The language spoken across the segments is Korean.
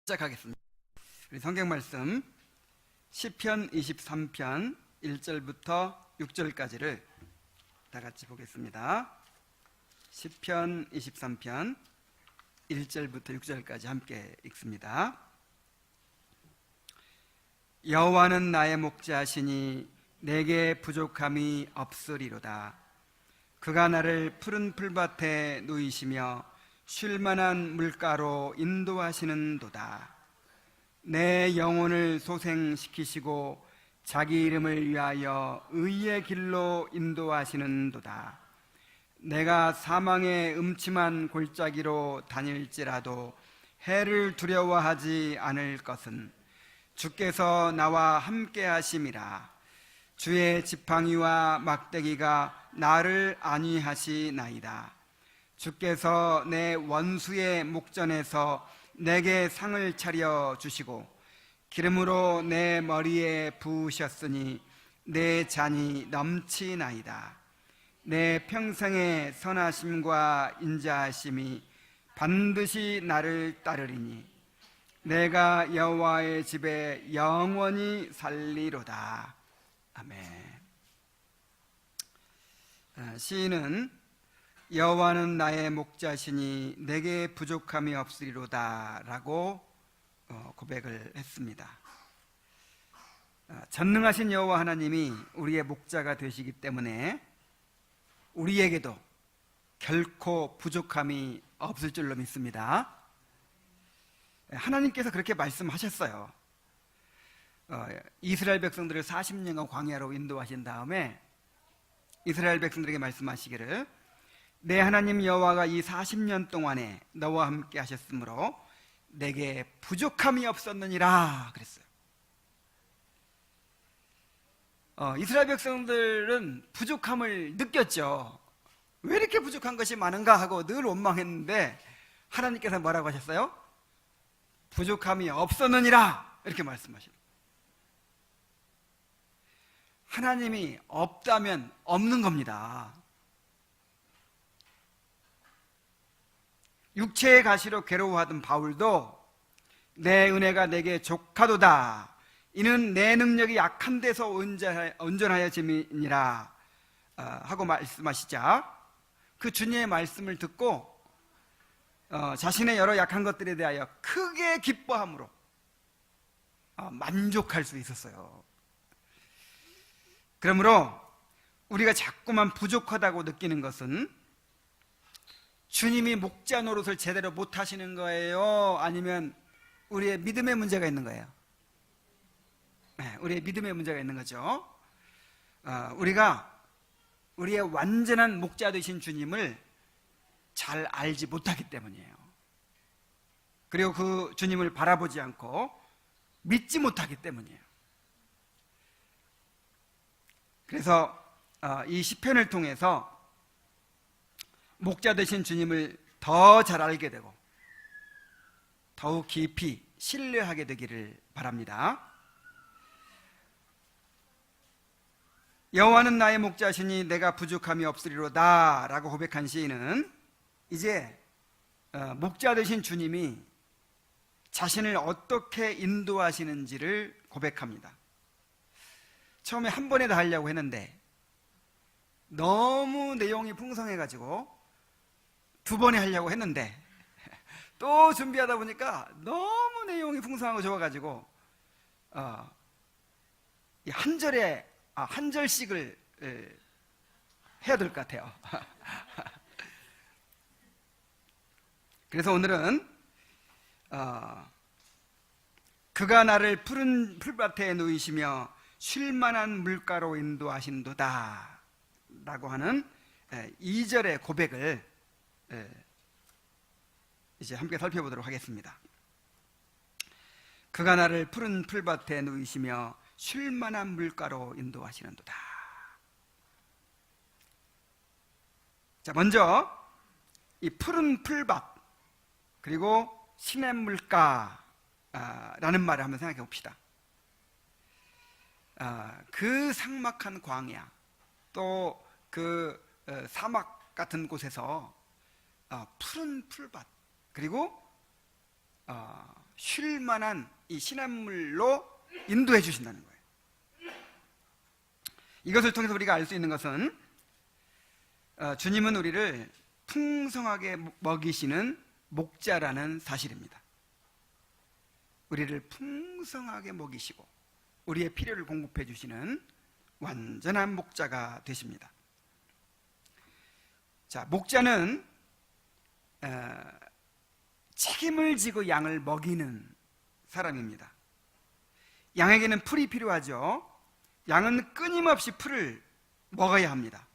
시작하겠습니다. 우리 성경 말씀 시편 23편 1절부터 6절까지를 다 같이 보겠습니다. 시편 23편 1절부터 6절까지 함께 읽습니다. 여호와는 나의 목자시니 내게 부족함이 없으리로다. 그가 나를 푸른 풀밭에 누이시며 쉴만한 물가로 인도하시는도다. 내 영혼을 소생시키시고 자기 이름을 위하여 의의 길로 인도하시는도다. 내가 사망의 음침한 골짜기로 다닐지라도 해를 두려워하지 않을 것은 주께서 나와 함께 하심이라. 주의 지팡이와 막대기가 나를 안위하시나이다. 주께서 내 원수의 목전에서 내게 상을 차려 주시고 기름으로 내 머리에 부으셨으니 내 잔이 넘치나이다. 내 평생의 선하심과 인자하심이 반드시 나를 따르리니 내가 여호와의 집에 영원히 살리로다. 아멘. 시인은 여호와는 나의 목자시니 내게 부족함이 없으리로다 라고 고백을 했습니다. 전능하신 여호와 하나님이 우리의 목자가 되시기 때문에 우리에게도 결코 부족함이 없을 줄로 믿습니다. 하나님께서 그렇게 말씀하셨어요. 이스라엘 백성들을 40년간 광야로 인도하신 다음에 이스라엘 백성들에게 말씀하시기를 내 하나님 여호와가 이 40년 동안에 너와 함께 하셨으므로 내게 부족함이 없었느니라 그랬어요. 이스라엘 백성들은 부족함을 느꼈죠. 왜 이렇게 부족한 것이 많은가 하고 늘 원망했는데 하나님께서 뭐라고 하셨어요? 부족함이 없었느니라 이렇게 말씀하십니다. 하나님이 없다면 없는 겁니다. 육체의 가시로 괴로워하던 바울도 내 은혜가 내게 족하도다. 이는 내 능력이 약한 데서 온전하여 짐이니라 하고 말씀하시자 그 주님의 말씀을 듣고 자신의 여러 약한 것들에 대하여 크게 기뻐함으로 만족할 수 있었어요. 그러므로 우리가 자꾸만 부족하다고 느끼는 것은 주님이 목자 노릇을 제대로 못 하시는 거예요? 아니면 우리의 믿음의 문제가 있는 거예요? 네, 우리의 믿음의 문제가 있는 거죠. 우리가 우리의 완전한 목자 되신 주님을 잘 알지 못하기 때문이에요. 그리고 그 주님을 바라보지 않고 믿지 못하기 때문이에요. 그래서 이 시편을 통해서 목자 되신 주님을 더 잘 알게 되고 더욱 깊이 신뢰하게 되기를 바랍니다. 여호와는 나의 목자시니 내가 부족함이 없으리로다 라고 고백한 시인은 이제 목자 되신 주님이 자신을 어떻게 인도하시는지를 고백합니다. 처음에 한 번에 다 하려고 했는데 너무 내용이 풍성해가지고 두 번에 하려고 했는데 또 준비하다 보니까 너무 내용이 풍성하고 좋아가지고 한 절에 한 절씩을 해야 될 것 같아요. 그래서 오늘은 그가 나를 푸른 풀밭에 누이시며 쉴만한 물가로 인도하신도다 라고 하는 2절의 고백을 이제 함께 살펴보도록 하겠습니다. 그가 나를 푸른 풀밭에 누이시며 쉴만한 물가로 인도하시는도다. 자, 먼저 이 푸른 풀밭 그리고 시냇물가라는 말을 한번 생각해 봅시다. 그 삭막한 광야 또 그 사막 같은 곳에서 푸른 풀밭 그리고 쉴 만한 이 시냇물로 인도해 주신다는 거예요. 이것을 통해서 우리가 알 수 있는 것은 주님은 우리를 풍성하게 먹이시는 목자라는 사실입니다. 우리를 풍성하게 먹이시고 우리의 필요를 공급해 주시는 완전한 목자가 되십니다. 자, 목자는 책임을 지고 양을 먹이는 사람입니다. 양에게는 풀이 필요하죠. 양은 끊임없이 풀을 먹어야 합니다.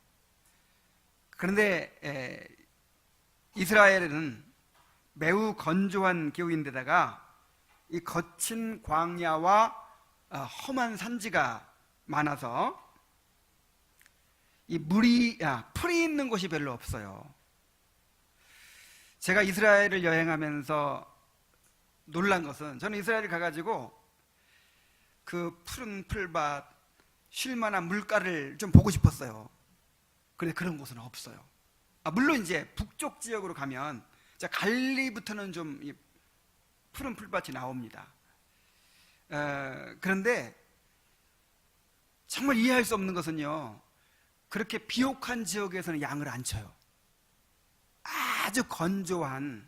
그런데 이스라엘은 매우 건조한 기후인데다가 이 거친 광야와 험한 산지가 많아서 이 풀이 있는 곳이 별로 없어요. 제가 이스라엘을 여행하면서 놀란 것은, 저는 이스라엘 가가지고 그 푸른 풀밭, 쉴 만한 물가를 좀 보고 싶었어요. 그런데 그런 곳은 없어요. 물론 이제 북쪽 지역으로 가면 갈리부터는 좀 푸른 풀밭이 나옵니다. 그런데 정말 이해할 수 없는 것은요, 그렇게 비옥한 지역에서는 양을 안 쳐요. 아주 건조한,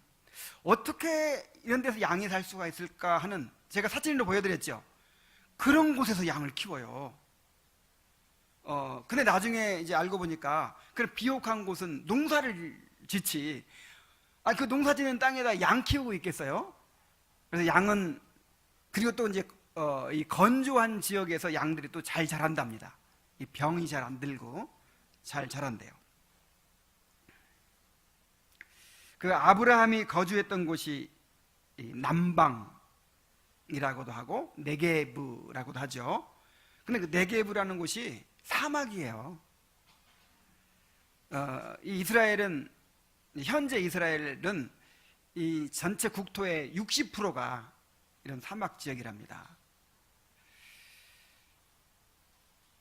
어떻게 이런 데서 양이 살 수가 있을까 하는, 제가 사진으로 보여드렸죠. 그런 곳에서 양을 키워요. 근데 나중에 이제 알고 보니까 그런 비옥한 곳은 농사를 짓지, 그 농사 짓는 땅에다 양 키우고 있겠어요? 그래서 양은, 그리고 또 이제 이 건조한 지역에서 양들이 또 잘 자란답니다. 이 병이 잘 안 들고 잘 자란대요. 그 아브라함이 거주했던 곳이 남방이라고도 하고 네게브라고도 하죠. 근데 그 네게브라는 곳이 사막이에요. 이 이스라엘은, 현재 이스라엘은 이 전체 국토의 60%가 이런 사막 지역이랍니다.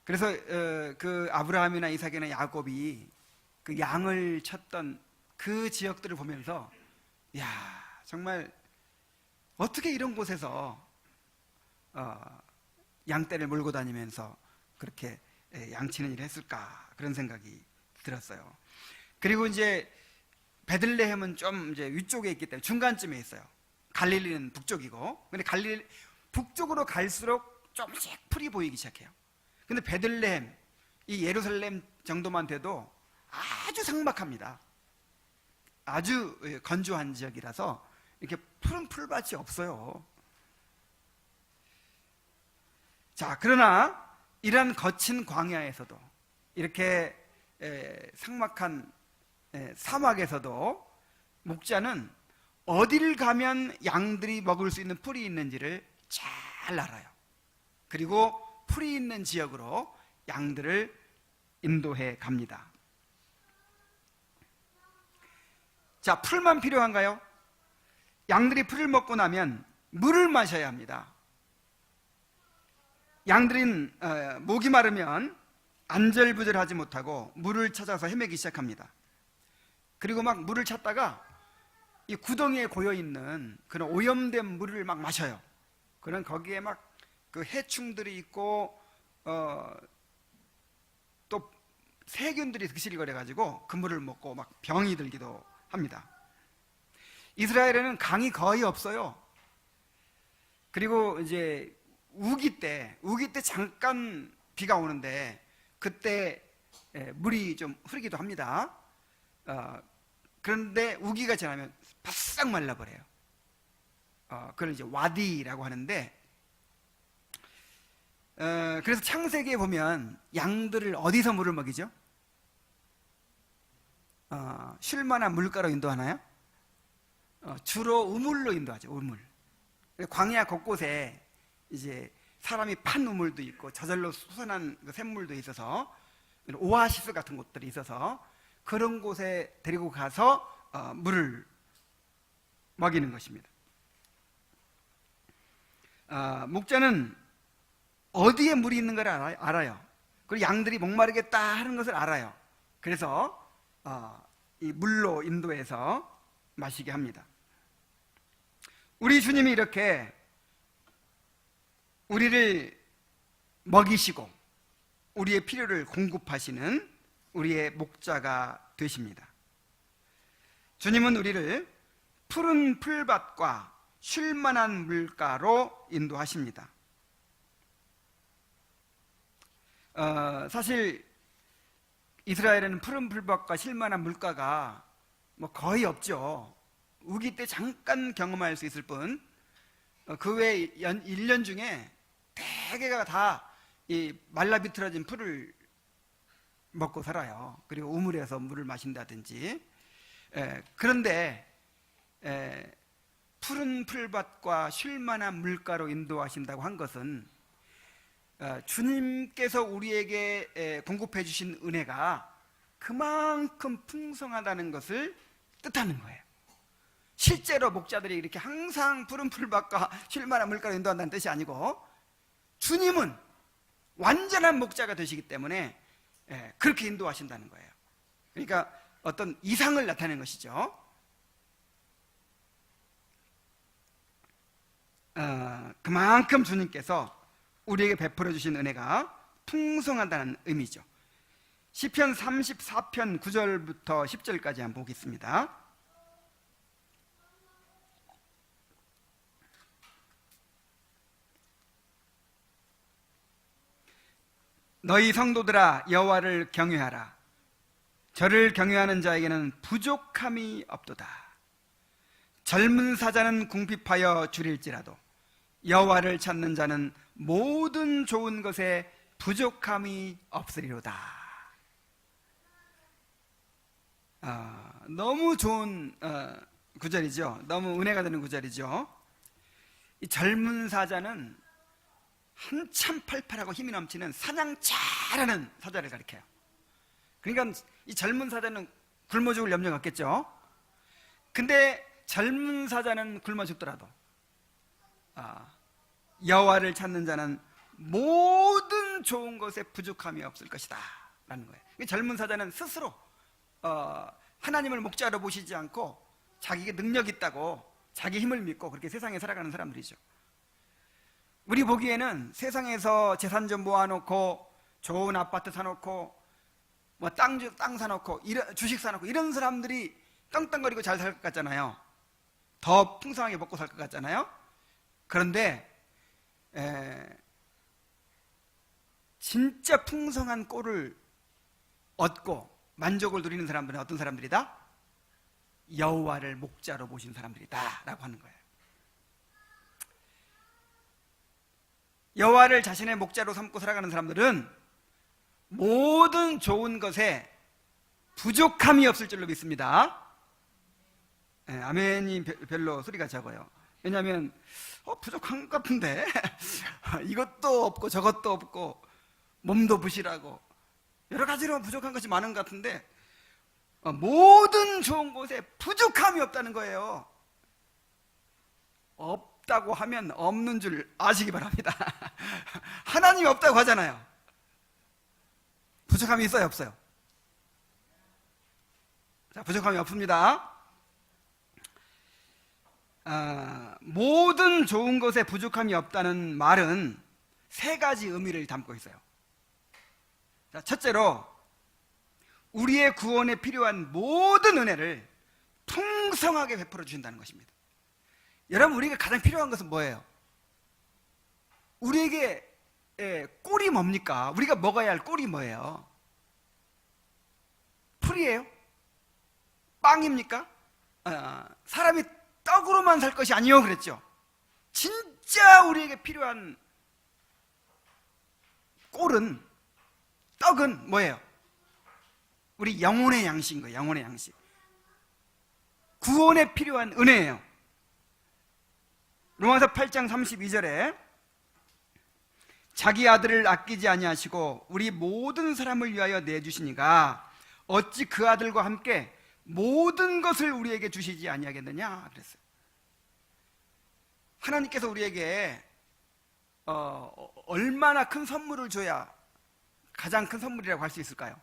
그래서 그 아브라함이나 이삭이나 야곱이 그 양을 쳤던 그 지역들을 보면서, 야, 정말 어떻게 이런 곳에서 양떼를 몰고 다니면서 그렇게 양치는 일을 했을까, 그런 생각이 들었어요. 그리고 이제 베들레헴은 좀 이제 위쪽에 있기 때문에 중간쯤에 있어요. 갈릴리는 북쪽이고, 근데 북쪽으로 갈수록 조금씩 풀이 보이기 시작해요. 근데 베들레헴, 이 예루살렘 정도만 돼도 아주 삭막합니다. 아주 건조한 지역이라서 이렇게 푸른 풀밭이 없어요. 자, 그러나 이러한 거친 광야에서도, 이렇게 삭막한 사막에서도 목자는 어디를 가면 양들이 먹을 수 있는 풀이 있는지를 잘 알아요. 그리고 풀이 있는 지역으로 양들을 인도해 갑니다. 자, 풀만 필요한가요? 양들이 풀을 먹고 나면 물을 마셔야 합니다. 양들은 목이 마르면 안절부절하지 못하고 물을 찾아서 헤매기 시작합니다. 그리고 막 물을 찾다가 이 구덩이에 고여있는 그런 오염된 물을 막 마셔요. 그런 거기에 막 그 해충들이 있고 또 세균들이 득실거려가지고 그 물을 먹고 막 병이 들기도 합니다. 이스라엘에는 강이 거의 없어요. 그리고 이제 우기 때 잠깐 비가 오는데 그때 물이 좀 흐르기도 합니다. 그런데 우기가 지나면 바싹 말라버려요. 그걸 이제 와디라고 하는데, 그래서 창세기에 보면 양들을 어디서 물을 먹이죠? 쉴만한 물가로 인도하나요? 주로 우물로 인도하죠. 우물. 광야 곳곳에 이제 사람이 판 우물도 있고 저절로 솟아난 샘물도 있어서, 오아시스 같은 곳들이 있어서 그런 곳에 데리고 가서 물을 먹이는 것입니다. 목자는 어디에 물이 있는 걸 알아요. 그리고 양들이 목마르겠다 하는 것을 알아요. 그래서 이 물로 인도해서 마시게 합니다. 우리 주님이 이렇게 우리를 먹이시고 우리의 필요를 공급하시는 우리의 목자가 되십니다. 주님은 우리를 푸른 풀밭과 쉴만한 물가로 인도하십니다. 사실 이스라엘에는 푸른 풀밭과 쉴만한 물가가 뭐 거의 없죠. 우기 때 잠깐 경험할 수 있을 뿐, 그 외에 1년 중에 대개가 다 이 말라 비틀어진 풀을 먹고 살아요. 그리고 우물에서 물을 마신다든지. 그런데 푸른 풀밭과 쉴만한 물가로 인도하신다고 한 것은 주님께서 우리에게 공급해 주신 은혜가 그만큼 풍성하다는 것을 뜻하는 거예요. 실제로 목자들이 이렇게 항상 푸른 풀밭과 쉴만한 물가로 인도한다는 뜻이 아니고, 주님은 완전한 목자가 되시기 때문에 그렇게 인도하신다는 거예요. 그러니까 어떤 이상을 나타내는 것이죠. 그만큼 주님께서 우리에게 베풀어 주신 은혜가 풍성하다는 의미죠. 시편 34편 9절부터 10절까지 한번 보겠습니다. 너희 성도들아, 여호와를 경외하라. 저를 경외하는 자에게는 부족함이 없도다. 젊은 사자는 궁핍하여 줄일지라도 여호와를 찾는 자는 모든 좋은 것에 부족함이 없으리로다. 너무 좋은 구절이죠. 너무 은혜가 되는 구절이죠. 이 젊은 사자는 한참 팔팔하고 힘이 넘치는 사냥 잘하는 사자를 가리켜요. 그러니까 이 젊은 사자는 굶어 죽을 염려가 없겠죠. 근데 젊은 사자는 굶어 죽더라도 여호와를 찾는 자는 모든 좋은 것에 부족함이 없을 것이다 라는 거예요. 젊은 사자는 스스로 하나님을 목자로 보시지 않고 자기가 능력 있다고 자기 힘을 믿고 그렇게 세상에 살아가는 사람들이죠. 우리 보기에는 세상에서 재산 좀 모아놓고 좋은 아파트 사놓고 뭐 땅 사놓고 주식 사놓고 이런 사람들이 떵떵거리고 잘 살 것 같잖아요. 더 풍성하게 먹고 살 것 같잖아요. 그런데 진짜 풍성한 꼴을 얻고 만족을 누리는 사람들은 어떤 사람들이다? 여호와를 목자로 보신 사람들이다 라고 하는 거예요. 여호와를 자신의 목자로 삼고 살아가는 사람들은 모든 좋은 것에 부족함이 없을 줄로 믿습니다. 아멘이 별로 소리가 적어요. 왜냐하면 부족한 것 같은데 이것도 없고 저것도 없고 몸도 부실하고 여러 가지로 부족한 것이 많은 것 같은데 모든 좋은 곳에 부족함이 없다는 거예요. 없다고 하면 없는 줄 아시기 바랍니다. 하나님이 없다고 하잖아요. 부족함이 있어요, 없어요? 자, 부족함이 없습니다. 모든 좋은 것에 부족함이 없다는 말은 세 가지 의미를 담고 있어요. 자, 첫째로 우리의 구원에 필요한 모든 은혜를 풍성하게 베풀어 주신다는 것입니다. 여러분, 우리에게 가장 필요한 것은 뭐예요? 우리에게 꼴이 뭡니까? 우리가 먹어야 할 꼴이 뭐예요? 풀이에요? 빵입니까? 사람이 떡으로만 살 것이 아니요 그랬죠. 진짜 우리에게 필요한 꼴은, 떡은 뭐예요? 우리 영혼의 양식인 거예요. 영혼의 양식. 구원에 필요한 은혜예요. 로마서 8장 32절에 자기 아들을 아끼지 아니하시고 우리 모든 사람을 위하여 내주시니가 어찌 그 아들과 함께 모든 것을 우리에게 주시지 아니하겠느냐 그랬어요. 하나님께서 우리에게 얼마나 큰 선물을 줘야 가장 큰 선물이라고 할 수 있을까요?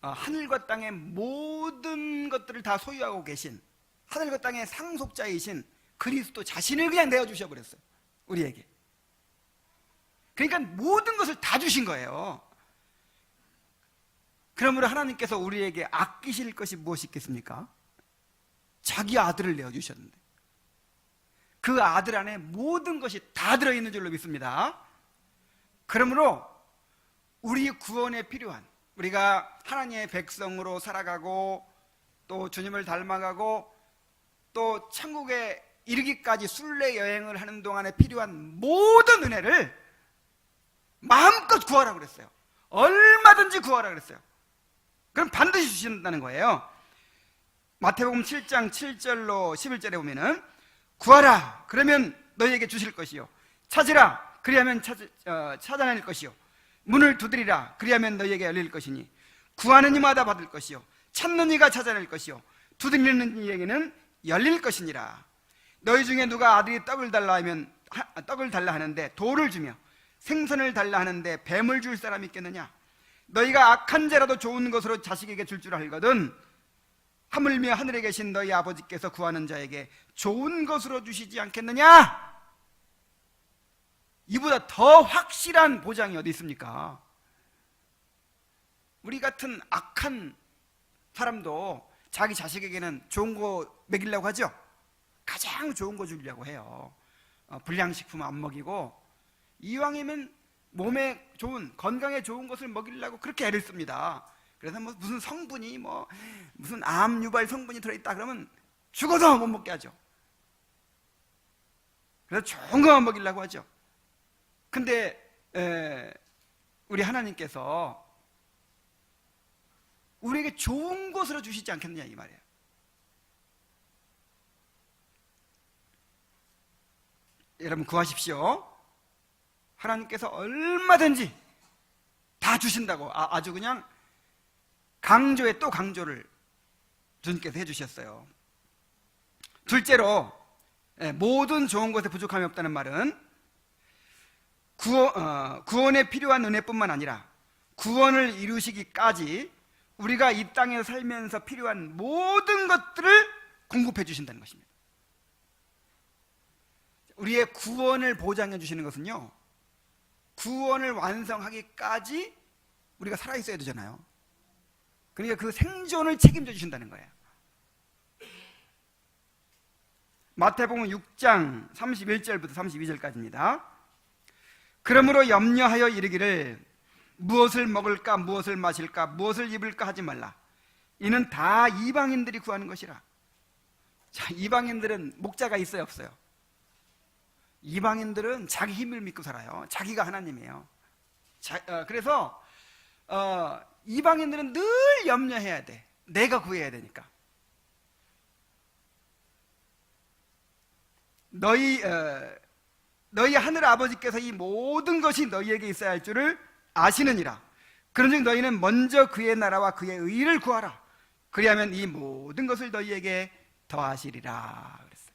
하늘과 땅의 모든 것들을 다 소유하고 계신 하늘과 땅의 상속자이신 그리스도 자신을 그냥 내어주셔 버렸어요, 우리에게. 그러니까 모든 것을 다 주신 거예요. 그러므로 하나님께서 우리에게 아끼실 것이 무엇이 있겠습니까? 자기 아들을 내어주셨는데 그 아들 안에 모든 것이 다 들어있는 줄로 믿습니다. 그러므로 우리 구원에 필요한, 우리가 하나님의 백성으로 살아가고 또 주님을 닮아가고 또 천국에 이르기까지 순례 여행을 하는 동안에 필요한 모든 은혜를 마음껏 구하라고 그랬어요. 얼마든지 구하라고 그랬어요. 그럼 반드시 주신다는 거예요. 마태복음 7장 7절로 11절에 보면은 구하라 그러면 너희에게 주실 것이요, 찾으라 그리하면 찾아낼 것이요, 문을 두드리라 그리하면 너희에게 열릴 것이니 구하는 이마다 받을 것이요, 찾는 이가 찾아낼 것이요, 두드리는 이에게는 열릴 것이니라. 너희 중에 누가 아들이 떡을 달라 하는데 돌을 주며 생선을 달라 하는데 뱀을 줄 사람이 있겠느냐? 너희가 악한 자라도 좋은 것으로 자식에게 줄 줄 알거든 하물며 하늘에 계신 너희 아버지께서 구하는 자에게 좋은 것으로 주시지 않겠느냐? 이보다 더 확실한 보장이 어디 있습니까? 우리 같은 악한 사람도 자기 자식에게는 좋은 거 먹이려고 하죠. 가장 좋은 거 주려고 해요. 불량식품 안 먹이고 이왕이면 몸에 좋은, 건강에 좋은 것을 먹이려고 그렇게 애를 씁니다. 그래서 무슨 성분이 무슨 암 유발 성분이 들어있다 그러면 죽어도 못 먹게 하죠. 그래서 좋은 것만 먹이려고 하죠. 근데 우리 하나님께서 우리에게 좋은 것으로 주시지 않겠느냐 이 말이에요. 여러분 구하십시오. 하나님께서 얼마든지 다 주신다고 아주 그냥 강조에 또 강조를 주님께서 해주셨어요. 둘째로 모든 좋은 것에 부족함이 없다는 말은 구원에 필요한 은혜뿐만 아니라 구원을 이루시기까지 우리가 이 땅에 살면서 필요한 모든 것들을 공급해 주신다는 것입니다. 우리의 구원을 보장해 주시는 것은요, 구원을 완성하기까지 우리가 살아있어야 되잖아요. 그러니까 그 생존을 책임져 주신다는 거예요. 마태복음 6장 31절부터 32절까지입니다. 그러므로 염려하여 이르기를 무엇을 먹을까 무엇을 마실까 무엇을 입을까 하지 말라. 이는 다 이방인들이 구하는 것이라. 자, 이방인들은 목자가 있어요 없어요? 이방인들은 자기 힘을 믿고 살아요. 자기가 하나님이에요. 그래서 이방인들은 늘 염려해야 돼. 내가 구해야 되니까. 너희 하늘 아버지께서 이 모든 것이 너희에게 있어야 할 줄을 아시느니라. 그런즉 너희는 먼저 그의 나라와 그의 의를 구하라. 그리하면 이 모든 것을 너희에게 더하시리라 그랬어요.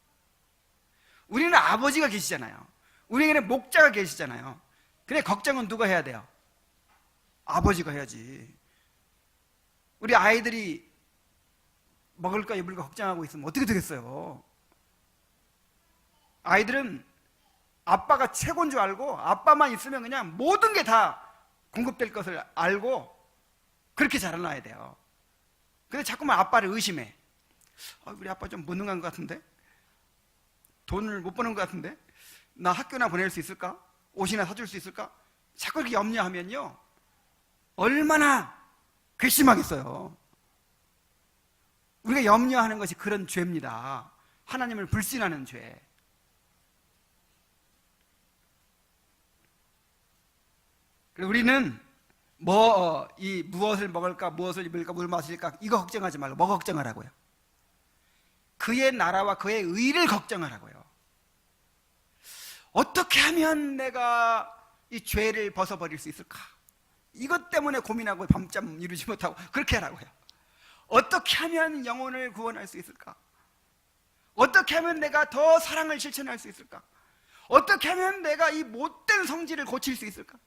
우리는 아버지가 계시잖아요. 우리에게는 목자가 계시잖아요. 근데 걱정은 누가 해야 돼요? 아버지가 해야지. 우리 아이들이 먹을까 입을까 걱정하고 있으면 어떻게 되겠어요? 아이들은 아빠가 최고인 줄 알고 아빠만 있으면 그냥 모든 게 다 공급될 것을 알고 그렇게 자라나야 돼요. 근데 자꾸만 아빠를 의심해. 우리 아빠 좀 무능한 것 같은데? 돈을 못 버는 것 같은데? 나 학교나 보낼 수 있을까? 옷이나 사줄 수 있을까? 자꾸 이렇게 염려하면요, 얼마나 괘씸하겠어요. 우리가 염려하는 것이 그런 죄입니다. 하나님을 불신하는 죄. 우리는 무엇을 먹을까, 무엇을 입을까, 뭘 마실까 이거 걱정하지 말고 뭐 걱정하라고요? 그의 나라와 그의 의를 걱정하라고요. 어떻게 하면 내가 이 죄를 벗어버릴 수 있을까? 이것 때문에 고민하고 밤잠 이루지 못하고 그렇게 하라고요. 어떻게 하면 영혼을 구원할 수 있을까? 어떻게 하면 내가 더 사랑을 실천할 수 있을까? 어떻게 하면 내가 이 못된 성질을 고칠 수 있을까?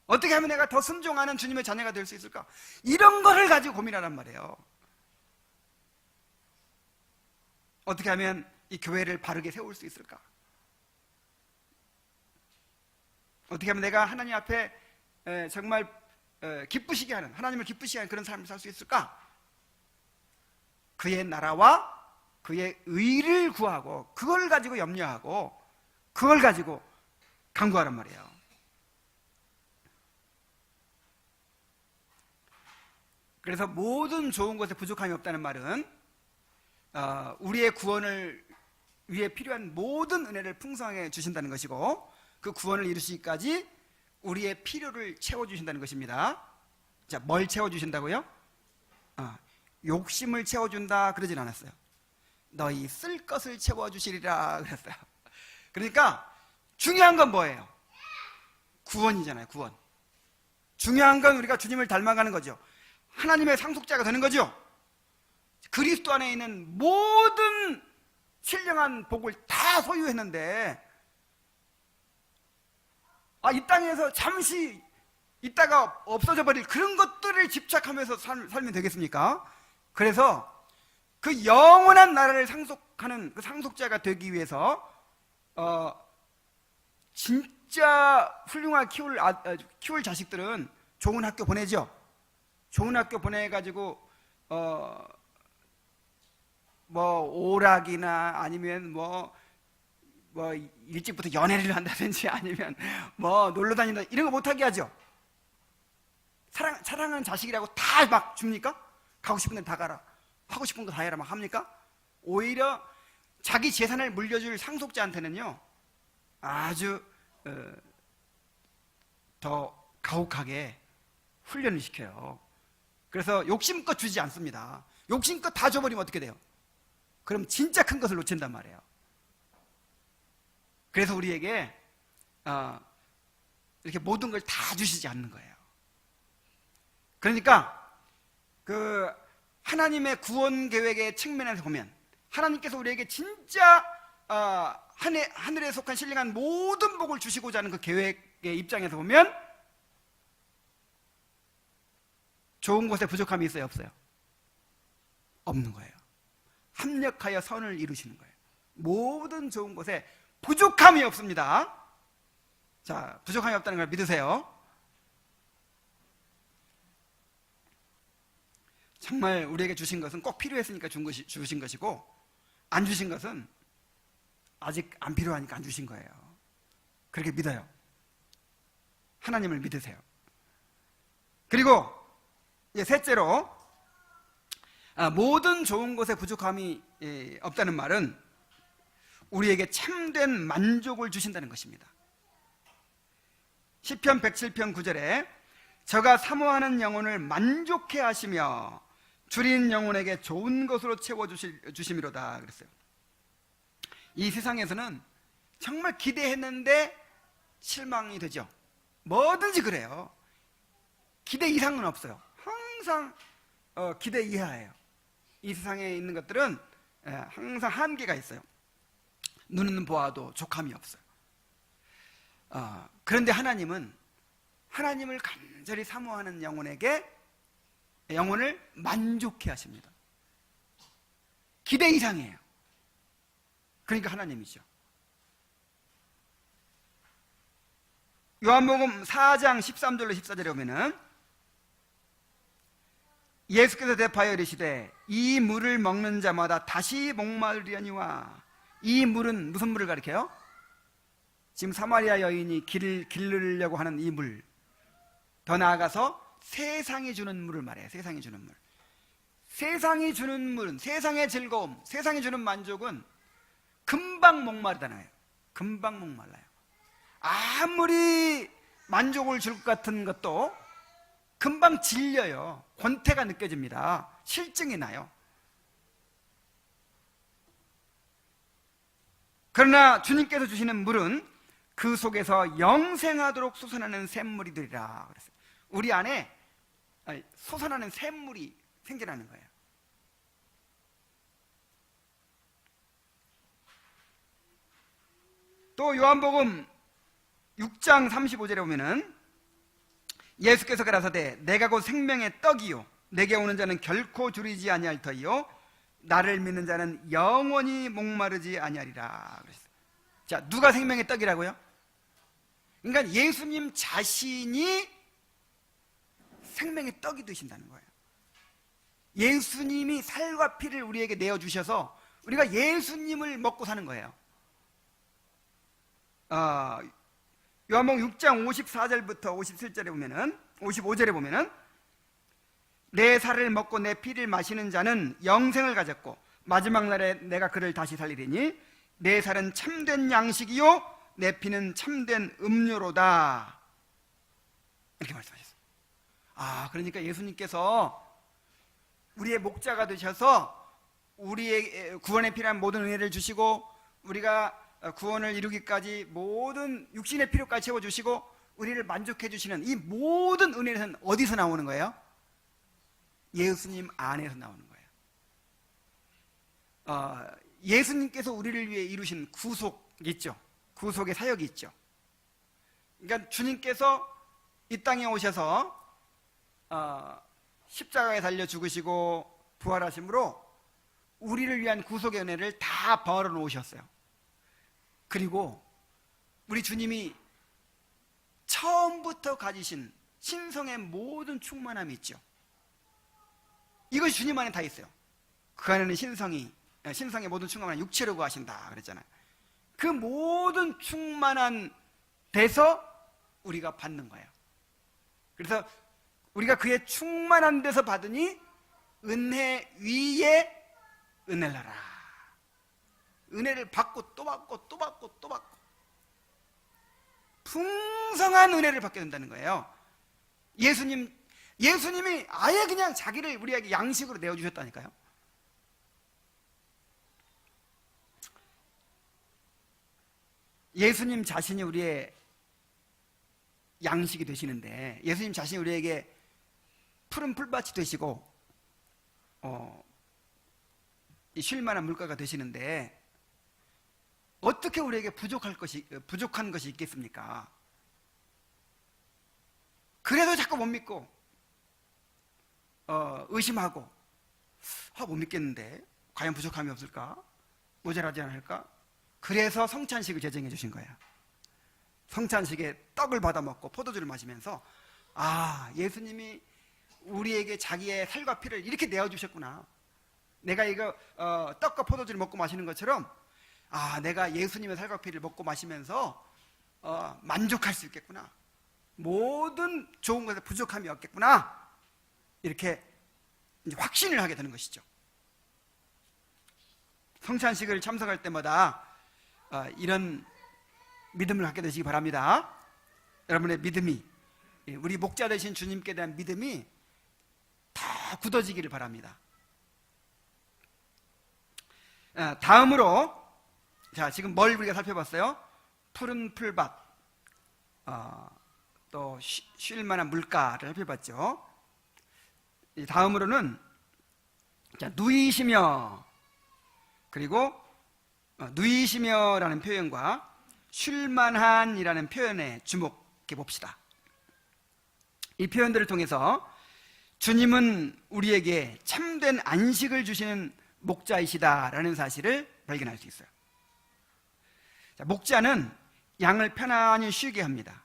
어떻게 하면 내가 더 순종하는 주님의 자녀가 될 수 있을까? 이런 거를 가지고 고민하란 말이에요. 어떻게 하면 이 교회를 바르게 세울 수 있을까? 어떻게 하면 내가 하나님 앞에 정말 기쁘시게 하는, 하나님을 기쁘시게 하는 그런 삶을 살 수 있을까? 그의 나라와 그의 의를 구하고 그걸 가지고 염려하고 그걸 가지고 간구하란 말이에요. 그래서 모든 좋은 것에 부족함이 없다는 말은 우리의 구원을 위해 필요한 모든 은혜를 풍성하게 주신다는 것이고, 그 구원을 이루시기까지 우리의 필요를 채워주신다는 것입니다. 자, 뭘 채워주신다고요? 욕심을 채워준다 그러진 않았어요. 너희 쓸 것을 채워주시리라 그랬어요. 그러니까 중요한 건 뭐예요? 구원이잖아요. 구원. 중요한 건 우리가 주님을 닮아가는 거죠. 하나님의 상속자가 되는 거죠. 그리스도 안에 있는 모든 신령한 복을 다 소유했는데 이 땅에서 잠시 있다가 없어져 버릴 그런 것들을 집착하면서 살면 되겠습니까? 그래서 그 영원한 나라를 상속하는 그 상속자가 되기 위해서 진짜 훌륭하게 키울 자식들은 좋은 학교 보내죠. 좋은 학교 보내가지고 뭐 오락이나 아니면 뭐 일찍부터 연애를 한다든지 아니면 뭐 놀러 다닌다 이런 거 못하게 하죠. 사랑하는 자식이라고 다 막 줍니까? 가고 싶은 데 다 가라, 하고 싶은 거 다 해라 막 합니까? 오히려 자기 재산을 물려줄 상속자한테는요 아주 더 가혹하게 훈련을 시켜요. 그래서 욕심껏 주지 않습니다. 욕심껏 다 줘버리면 어떻게 돼요? 그럼 진짜 큰 것을 놓친단 말이에요. 그래서 우리에게 이렇게 모든 걸 다 주시지 않는 거예요. 그러니까 그 하나님의 구원 계획의 측면에서 보면 하나님께서 우리에게 진짜 하늘에 속한 신령한 모든 복을 주시고자 하는 그 계획의 입장에서 보면 좋은 것에 부족함이 있어요, 없어요? 없는 거예요. 합력하여 선을 이루시는 거예요. 모든 좋은 것에 부족함이 없습니다. 자, 부족함이 없다는 걸 믿으세요. 정말 우리에게 주신 것은 꼭 필요했으니까 주신 것이고, 안 주신 것은 아직 안 필요하니까 안 주신 거예요. 그렇게 믿어요. 하나님을 믿으세요. 그리고 셋째로, 모든 좋은 것에 부족함이 없다는 말은 우리에게 참된 만족을 주신다는 것입니다. 시편 107편 9절에 저가 사모하는 영혼을 만족해 하시며 줄인 영혼에게 좋은 것으로 채워주심이로다 그랬어요. 이 세상에서는 정말 기대했는데 실망이 되죠. 뭐든지 그래요. 기대 이상은 없어요. 항상 기대 이하예요. 이 세상에 있는 것들은 항상 한계가 있어요. 눈은 보아도 족함이 없어요. 그런데 하나님은 하나님을 간절히 사모하는 영혼을 만족해 하십니다. 기대 이상이에요. 그러니까 하나님이죠. 요한복음 4장 13절로 14절에 보면은 예수께서 대파여 이르시되 이 물을 먹는 자마다 다시 목마르려니와. 이 물은 무슨 물을 가리켜요? 지금 사마리아 여인이 기르려고 하는 이 물, 더 나아가서 세상이 주는 물을 말해요. 세상이 주는 물. 세상이 주는 물은, 세상의 즐거움, 세상이 주는 만족은 금방 목마르잖아요. 금방 목말라요. 아무리 만족을 줄 것 같은 것도 금방 질려요. 권태가 느껴집니다. 실증이 나요. 그러나 주님께서 주시는 물은 그 속에서 영생하도록 솟아나는 샘물이 되리라 그랬어요. 우리 안에 솟아나는 샘물이 생겨나는 거예요. 또 요한복음 6장 35절에 보면은 예수께서 가라사대 내가 곧 생명의 떡이요 내게 오는 자는 결코 줄이지 아니할 터이요 나를 믿는 자는 영원히 목마르지 아니하리라 그랬어요. 자, 누가 생명의 떡이라고요? 그러니까 예수님 자신이 생명의 떡이 되신다는 거예요. 예수님이 살과 피를 우리에게 내어주셔서 우리가 예수님을 먹고 사는 거예요. 요한복음 6장 54절부터 57절에 보면은 55절에 보면은 내 살을 먹고 내 피를 마시는 자는 영생을 가졌고 마지막 날에 내가 그를 다시 살리리니 내 살은 참된 양식이요 내 피는 참된 음료로다 이렇게 말씀하셨어요. 그러니까 예수님께서 우리의 목자가 되셔서 우리의 구원에 필요한 모든 은혜를 주시고 우리가 구원을 이루기까지 모든 육신의 필요까지 채워주시고 우리를 만족해 주시는 이 모든 은혜는 어디서 나오는 거예요? 예수님 안에서 나오는 거예요. 예수님께서 우리를 위해 이루신 구속이 있죠. 구속의 사역이 있죠. 그러니까 주님께서 이 땅에 오셔서 십자가에 달려 죽으시고 부활하심으로 우리를 위한 구속의 은혜를 다 벌어놓으셨어요. 그리고 우리 주님이 처음부터 가지신 신성의 모든 충만함이 있죠. 이것이 주님 안에 다 있어요. 그 안에는 신성의 모든 충만한 육체로 거하신다 그랬잖아요. 그 모든 충만한 데서 우리가 받는 거예요. 그래서 우리가 그의 충만한 데서 받으니 은혜 위에 은혜를 하라. 은혜를 받고 또 받고 또 받고 또 받고 풍성한 은혜를 받게 된다는 거예요. 예수님이 아예 그냥 자기를 우리에게 양식으로 내어주셨다니까요. 예수님 자신이 우리의 양식이 되시는데 예수님 자신이 우리에게 푸른 풀밭이 되시고 쉴 만한 물가가 되시는데 어떻게 우리에게 부족한 것이 있겠습니까? 그래도 자꾸 못 믿고 의심하고 못 믿겠는데 과연 부족함이 없을까? 모자라지 않을까? 그래서 성찬식을 제정해 주신 거예요. 성찬식에 떡을 받아 먹고 포도주를 마시면서 예수님이 우리에게 자기의 살과 피를 이렇게 내어주셨구나. 내가 이거 떡과 포도주를 먹고 마시는 것처럼 내가 예수님의 살과 피를 먹고 마시면서 만족할 수 있겠구나. 모든 좋은 것에 부족함이 없겠구나. 이렇게 이제 확신을 하게 되는 것이죠. 성찬식을 참석할 때마다 이런 믿음을 갖게 되시기 바랍니다. 여러분의 믿음이 우리 목자 되신 주님께 대한 믿음이 다 굳어지기를 바랍니다. 다음으로 지금 뭘 우리가 살펴봤어요? 푸른 풀밭, 또 쉴 만한 물가를 살펴봤죠. 다음으로는 누이시며, 그리고 누이시며라는 표현과 쉴만한이라는 표현에 주목해 봅시다. 이 표현들을 통해서 주님은 우리에게 참된 안식을 주시는 목자이시다라는 사실을 발견할 수 있어요. 목자는 양을 편안히 쉬게 합니다.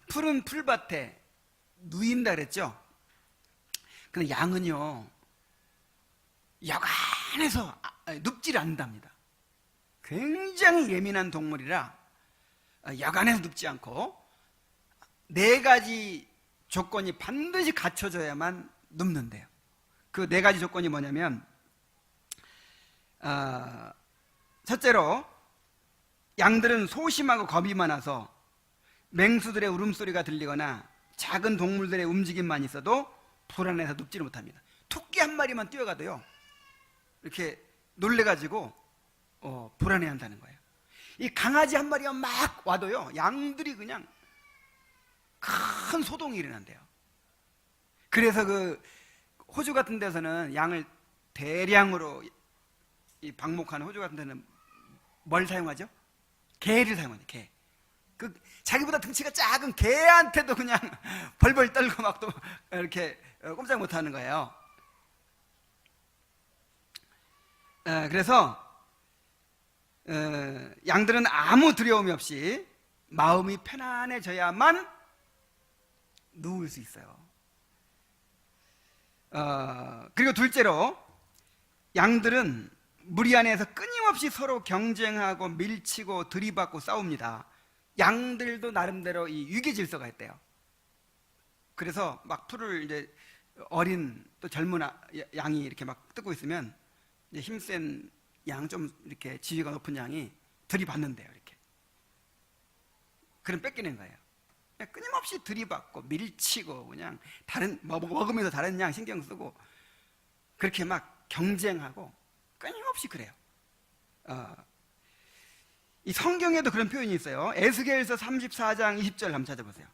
푸른 풀밭에 누인다 그랬죠? 근데 양은요, 여간해서 눕지를 않는답니다. 굉장히 예민한 동물이라 여간해서 눕지 않고 4가지 조건이 반드시 갖춰져야만 눕는데요. 그 4가지 조건이 뭐냐면, 첫째로 양들은 소심하고 겁이 많아서 맹수들의 울음소리가 들리거나 작은 동물들의 움직임만 있어도 불안해서 눕지를 못합니다. 토끼 한 마리만 뛰어가도요, 이렇게 놀래가지고 불안해한다는 거예요. 이 강아지 한 마리가 막 와도요, 양들이 그냥 큰 소동이 일어난대요. 그래서 그 호주 같은 데서는 양을 대량으로 방목하는 호주 같은 데는 뭘 사용하죠? 개를 사용하죠. 개. 그 자기보다 등치가 작은 개한테도 그냥 벌벌 떨고 막 또 이렇게 꼼짝 못하는 거예요. 그래서 양들은 아무 두려움이 없이 마음이 편안해져야만 누울 수 있어요. 그리고 둘째로, 양들은 무리 안에서 끊임없이 서로 경쟁하고 밀치고 들이받고 싸웁니다. 양들도 나름대로 이 위계 질서가 있대요. 그래서 막 풀을 이제 어린 또 젊은 양이 이렇게 막 뜯고 있으면 이제 힘센 양, 좀 이렇게 지위가 높은 양이 들이받는데요. 이렇게. 그럼 뺏기는 거예요. 그냥 끊임없이 들이받고 밀치고 그냥 다른 먹으면서 다른 양 신경 쓰고 그렇게 막 경쟁하고 끊임없이 그래요. 이 성경에도 그런 표현이 있어요. 에스겔서 34장 20절 한번 찾아보세요.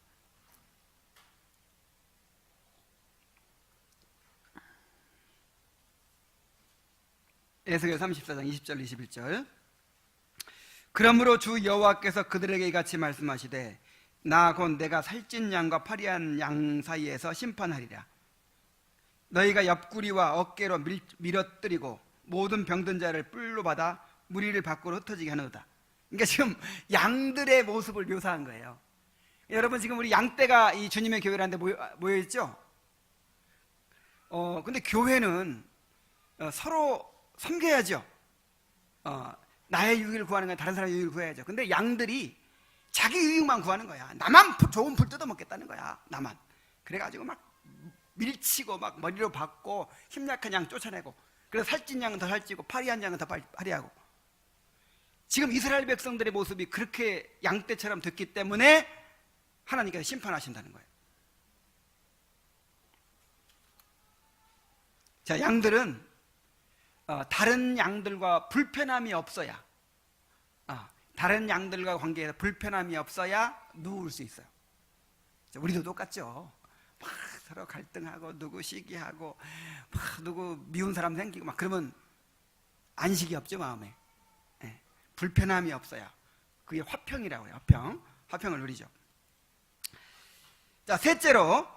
에스겔 34장 20절 21절. 그러므로 주 여호와께서 그들에게 이같이 말씀하시되 나 곧 내가 살찐 양과 파리한 양 사이에서 심판하리라. 너희가 옆구리와 어깨로 밀어뜨리고 모든 병든 자를 뿔로 받아 무리를 밖으로 흩어지게 하노다. 그러니까 지금 양들의 모습을 묘사한 거예요. 여러분, 지금 우리 양떼가 이 주님의 교회라는데 모여있죠? 근데 교회는 서로 섬겨야죠. 나의 유익을 구하는 건 다른 사람의 유익을 구해야죠. 근데 양들이 자기 유익만 구하는 거야. 나만 좋은 풀 뜯어먹겠다는 거야. 나만. 그래가지고 막 밀치고 막 머리로 박고 힘약한 양 쫓아내고, 그래서 살찐 양은 더 살찌고 파리한 양은 더 파리하고. 지금 이스라엘 백성들의 모습이 그렇게 양떼처럼 됐기 때문에 하나님께서 심판하신다는 거예요. 자, 양들은 다른 양들과 불편함이 없어야, 다른 양들과 관계에서 불편함이 없어야 누울 수 있어요. 우리도 똑같죠. 막 서로 갈등하고 누구 시기하고 막 누구 미운 사람 생기고 막 그러면 안식이 없죠, 마음에. 네. 불편함이 없어야. 그게 화평이라고 해요. 화평을 누리죠. 자, 셋째로,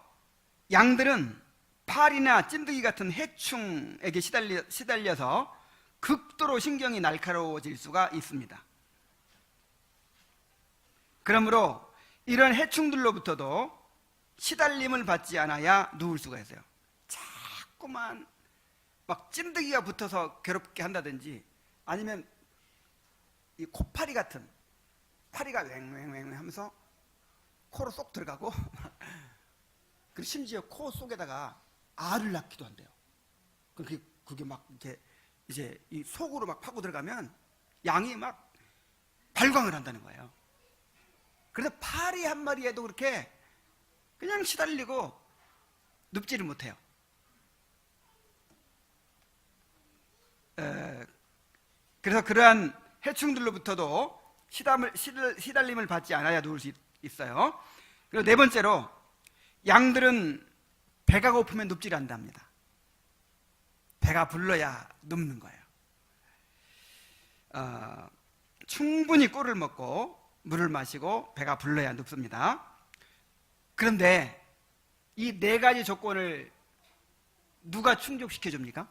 양들은 파리나 찐득이 같은 해충에게 시달려서 극도로 신경이 날카로워질 수가 있습니다. 그러므로 이런 해충들로부터도 시달림을 받지 않아야 누울 수가 있어요. 자꾸만 막 찐득이가 붙어서 괴롭게 한다든지, 아니면 이 코파리 같은, 파리가 왱왱왱 하면서 코로 쏙 들어가고 그리고 심지어 코 속에다가 알을 낳기도 한대요. 그게 막 이렇게 이제 이 속으로 막 파고 들어가면 양이 막 발광을 한다는 거예요. 그래서 파리 한 마리에도 그렇게 그냥 시달리고 눕지를 못해요. 그래서 그러한 해충들로부터도 시달림을 받지 않아야 누울 수 있어요. 그리고 네 번째로, 양들은 배가 고프면 눕질 않답니다. 배가 불러야 눕는 거예요. 충분히 꿀을 먹고 물을 마시고 배가 불러야 눕습니다. 그런데 이 네 가지 조건을 누가 충족시켜 줍니까?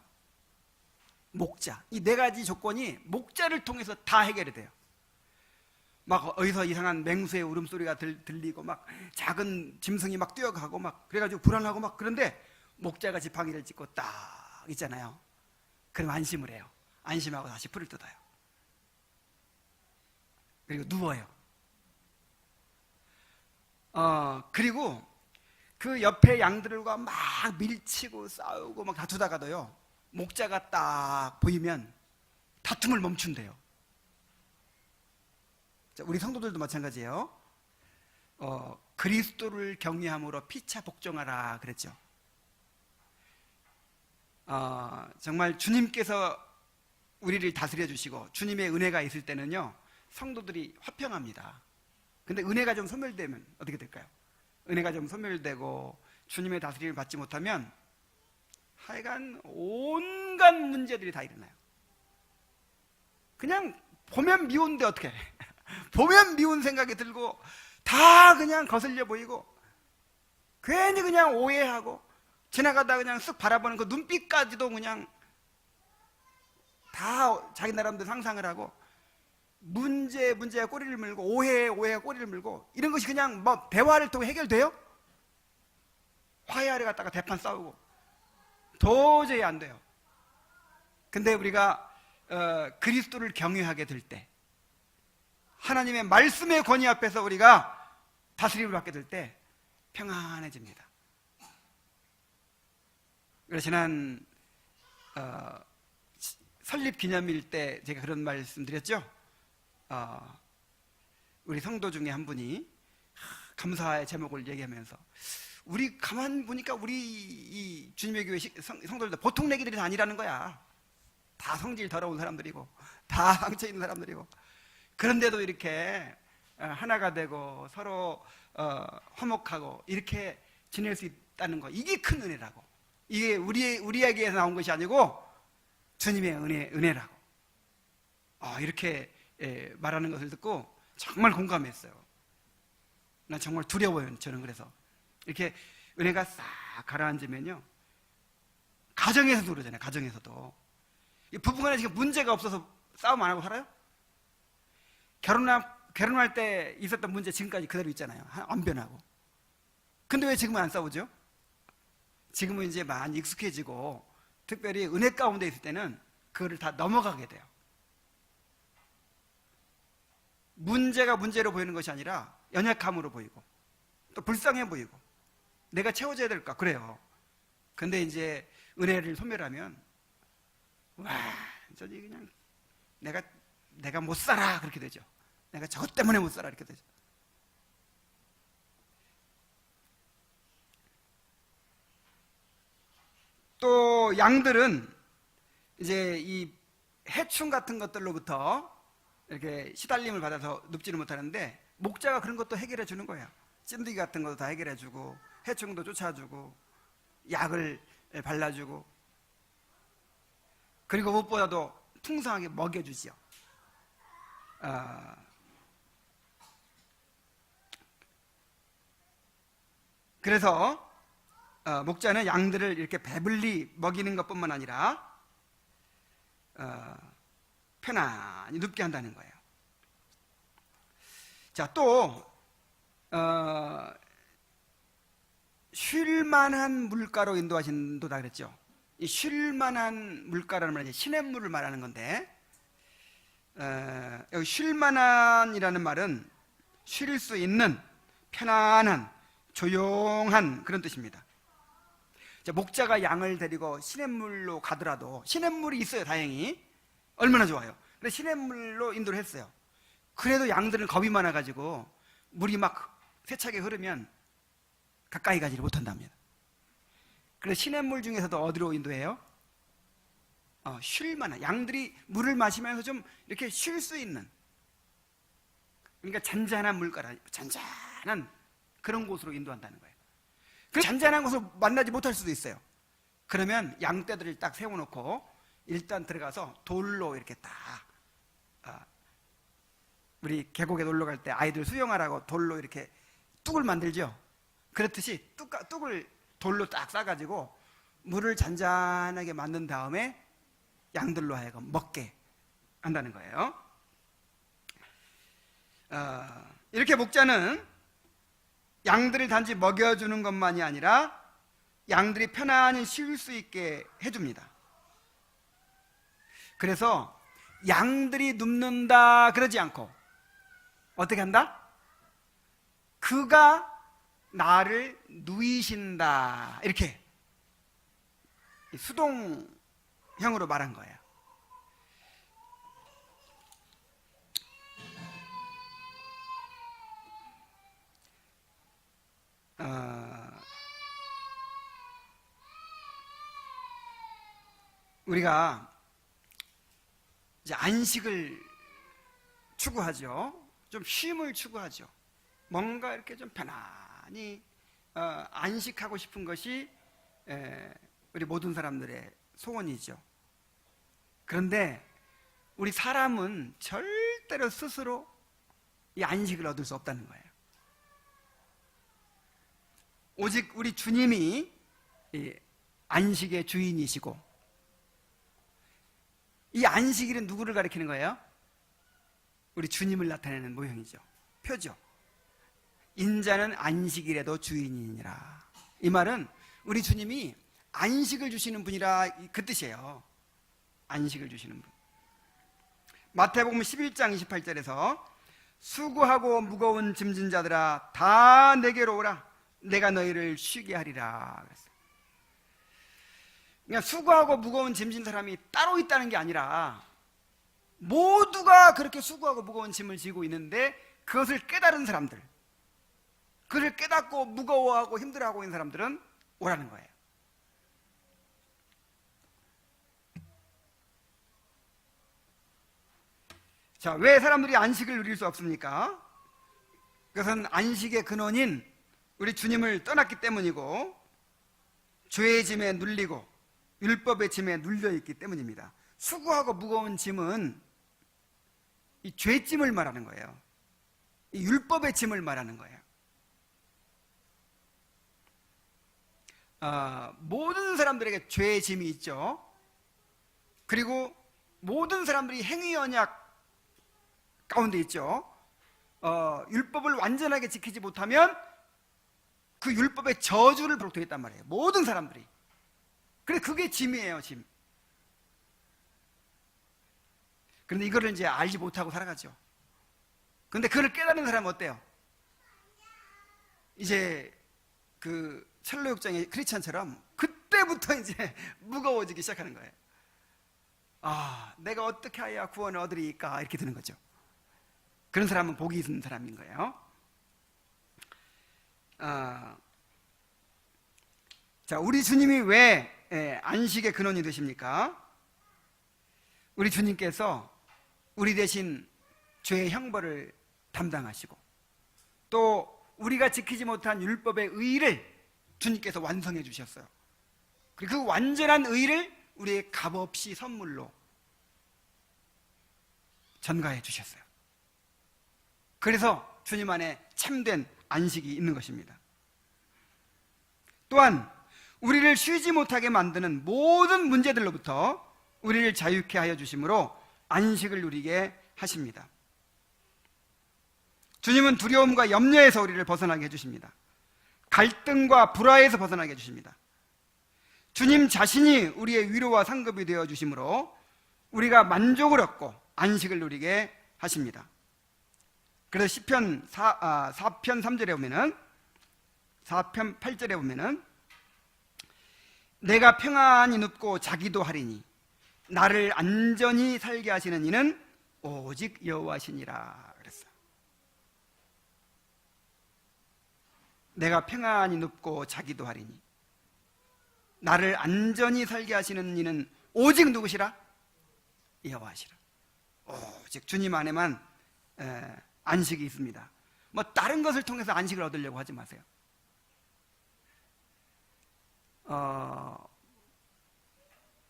목자. 이 네 가지 조건이 목자를 통해서 다 해결이 돼요. 막 어디서 이상한 맹수의 울음소리가 들리고 막 작은 짐승이 막 뛰어가고 막 그래가지고 불안하고 막, 그런데 목자가 지팡이를 짚고 딱 있잖아요. 그럼 안심을 해요. 안심하고 다시 풀을 뜯어요. 그리고 누워요. 그리고 그 옆에 양들과 막 밀치고 싸우고 막 다투다가도요, 목자가 딱 보이면 다툼을 멈춘대요. 자, 우리 성도들도 마찬가지예요. 그리스도를 경외함으로 피차 복종하라 그랬죠. 정말 주님께서 우리를 다스려 주시고 주님의 은혜가 있을 때는요, 성도들이 화평합니다. 근데 은혜가 좀 소멸되면 어떻게 될까요? 은혜가 좀 소멸되고 주님의 다스림을 받지 못하면 하여간 온갖 문제들이 다 일어나요. 그냥 보면 미운데 어떻게 해? 보면 미운 생각이 들고 다 그냥 거슬려 보이고 괜히 그냥 오해하고 지나가다 그냥 쓱 바라보는 그 눈빛까지도 그냥 다 자기 나름대로 상상을 하고 문제에 꼬리를 물고 오해에 꼬리를 물고 이런 것이 그냥 뭐 대화를 통해 해결돼요? 화해하려 갔다가 대판 싸우고 도저히 안 돼요. 근데 우리가 그리스도를 경외하게 될 때, 하나님의 말씀의 권위 앞에서 우리가 다스림을 받게 될 때 평안해집니다. 그래서 지난 설립 기념일 때 제가 그런 말씀 드렸죠. 우리 성도 중에 한 분이 감사의 제목을 얘기하면서 우리 가만 보니까 우리 이 주님의 교회 성도들도 보통 내기들이 아니라는 거야. 다 성질 더러운 사람들이고 다 상처 있는 사람들이고 그런데도 이렇게 하나가 되고 서로 화목하고 이렇게 지낼 수 있다는 거, 이게 큰 은혜라고. 이게 우리에게서 나온 것이 아니고 주님의 은혜라고. 이렇게 말하는 것을 듣고 정말 공감했어요. 난 정말 두려워요. 저는 그래서 이렇게 은혜가 싹 가라앉으면요, 가정에서도 그러잖아요. 가정에서도 부부간에 지금 문제가 없어서 싸움 안 하고 살아요? 결혼할 때 있었던 문제 지금까지 그대로 있잖아요. 안 변하고. 근데 왜 지금은 안 싸우죠? 지금은 이제 많이 익숙해지고 특별히 은혜 가운데 있을 때는 그거를 다 넘어가게 돼요. 문제가 문제로 보이는 것이 아니라 연약함으로 보이고 또 불쌍해 보이고 내가 채워줘야 될까 그래요. 근데 이제 은혜를 소멸하면 완전히 그냥 내가 못 살아 그렇게 되죠. 내가 저것 때문에 못 살아 이렇게 되죠. 또 양들은 이제 이 해충 같은 것들로부터 이렇게 시달림을 받아서 눕지를 못하는데 목자가 그런 것도 해결해 주는 거예요. 찐득이 같은 것도 다 해결해 주고 해충도 쫓아주고 약을 발라주고 그리고 무엇보다도 풍성하게 먹여주지요. 그래서 목자는 양들을 이렇게 배불리 먹이는 것뿐만 아니라 편안히 눕게 한다는 거예요. 자, 또 쉴만한 물가로 인도하신다 그랬죠. 이 쉴만한 물가라는 말은 시냇물을 말하는 건데 여기 쉴만한이라는 말은 쉴 수 있는 편안한 조용한 그런 뜻입니다. 자, 목자가 양을 데리고 시냇물로 가더라도 시냇물이 있어요. 다행히 얼마나 좋아요. 근데 시냇물로 인도를 했어요. 그래도 양들은 겁이 많아가지고 물이 막 세차게 흐르면 가까이 가지를 못한답니다. 그래서 시냇물 중에서도 어디로 인도해요? 쉴만한, 양들이 물을 마시면서 좀 이렇게 쉴 수 있는, 그러니까 잔잔한 물가라, 잔잔한 그런 곳으로 인도한다는 거예요. 그 잔잔한 곳을 만나지 못할 수도 있어요. 그러면 양떼들을 딱 세워놓고 일단 들어가서 돌로 이렇게 딱 우리 계곡에 놀러 갈 때 아이들 수영하라고 돌로 이렇게 뚝을 만들죠. 그렇듯이 뚝을 돌로 딱 싸가지고 물을 잔잔하게 만든 다음에 양들로 하여금 먹게 한다는 거예요. 이렇게 목자는 양들을 단지 먹여주는 것만이 아니라 양들이 편안히 쉴 수 있게 해줍니다. 그래서 양들이 눕는다 그러지 않고 어떻게 한다? 그가 나를 누이신다 이렇게 수동형으로 말한 거예요. 우리가 이제 안식을 추구하죠. 좀 쉼을 추구하죠. 뭔가 이렇게 좀 편안히 안식하고 싶은 것이 우리 모든 사람들의 소원이죠. 그런데 우리 사람은 절대로 스스로 이 안식을 얻을 수 없다는 거예요. 오직 우리 주님이 이 안식의 주인이시고, 이 안식일은 누구를 가리키는 거예요? 우리 주님을 나타내는 모형이죠. 표죠. 인자는 안식일에도 주인이니라. 이 말은 우리 주님이 안식을 주시는 분이라 그 뜻이에요. 안식을 주시는 분. 마태복음 11장 28절에서 수고하고 무거운 짐진 자들아 다 내게로 오라 내가 너희를 쉬게 하리라 그랬어요. 그러니까 수고하고 무거운 짐진 사람이 따로 있다는 게 아니라 모두가 그렇게 수고하고 무거운 짐을 지고 있는데 그것을 깨달은 사람들, 그를 깨닫고 무거워하고 힘들어하고 있는 사람들은 오라는 거예요. 자, 왜 사람들이 안식을 누릴 수 없습니까? 그것은 안식의 근원인 우리 주님을 떠났기 때문이고 죄의 짐에 눌리고 율법의 짐에 눌려있기 때문입니다. 수고하고 무거운 짐은 이 죄짐을 말하는 거예요. 이 율법의 짐을 말하는 거예요. 모든 사람들에게 죄의 짐이 있죠. 그리고 모든 사람들이 행위 언약 가운데 있죠. 율법을 완전하게 지키지 못하면 그 율법의 저주를 받게 되겠단 말이에요. 모든 사람들이. 그래, 그게 짐이에요, 짐. 그런데 이거를 이제 알지 못하고 살아가죠. 그런데 그걸 깨달은 사람은 어때요? 이제 그 철로역정의 크리스찬처럼 그때부터 이제 무거워지기 시작하는 거예요. 아, 내가 어떻게 해야 구원을 얻으리까 이렇게 되는 거죠. 그런 사람은 복이 있는 사람인 거예요. 자, 우리 주님이 왜 안식의 근원이 되십니까? 우리 주님께서 우리 대신 죄의 형벌을 담당하시고 또 우리가 지키지 못한 율법의 의를 주님께서 완성해 주셨어요. 그리고 그 완전한 의를 우리의 값없이 선물로 전가해 주셨어요. 그래서 주님 안에 참된 안식이 있는 것입니다. 또한 우리를 쉬지 못하게 만드는 모든 문제들로부터 우리를 자유케 하여 주심으로 안식을 누리게 하십니다. 주님은 두려움과 염려에서 우리를 벗어나게 해주십니다. 갈등과 불화에서 벗어나게 해주십니다. 주님 자신이 우리의 위로와 상급이 되어 주심으로 우리가 만족을 얻고 안식을 누리게 하십니다. 그래서 시편 4편 3절에 보면은 4편 8절에 보면은 내가 평안히 눕고 자기도 하리니 나를 안전히 살게 하시는 이는 오직 여호와시니라 그랬어요. 내가 평안히 눕고 자기도 하리니 나를 안전히 살게 하시는 이는 오직 누구시라? 여호와시라. 오직 주님 안에만 안식이 있습니다. 뭐 다른 것을 통해서 안식을 얻으려고 하지 마세요.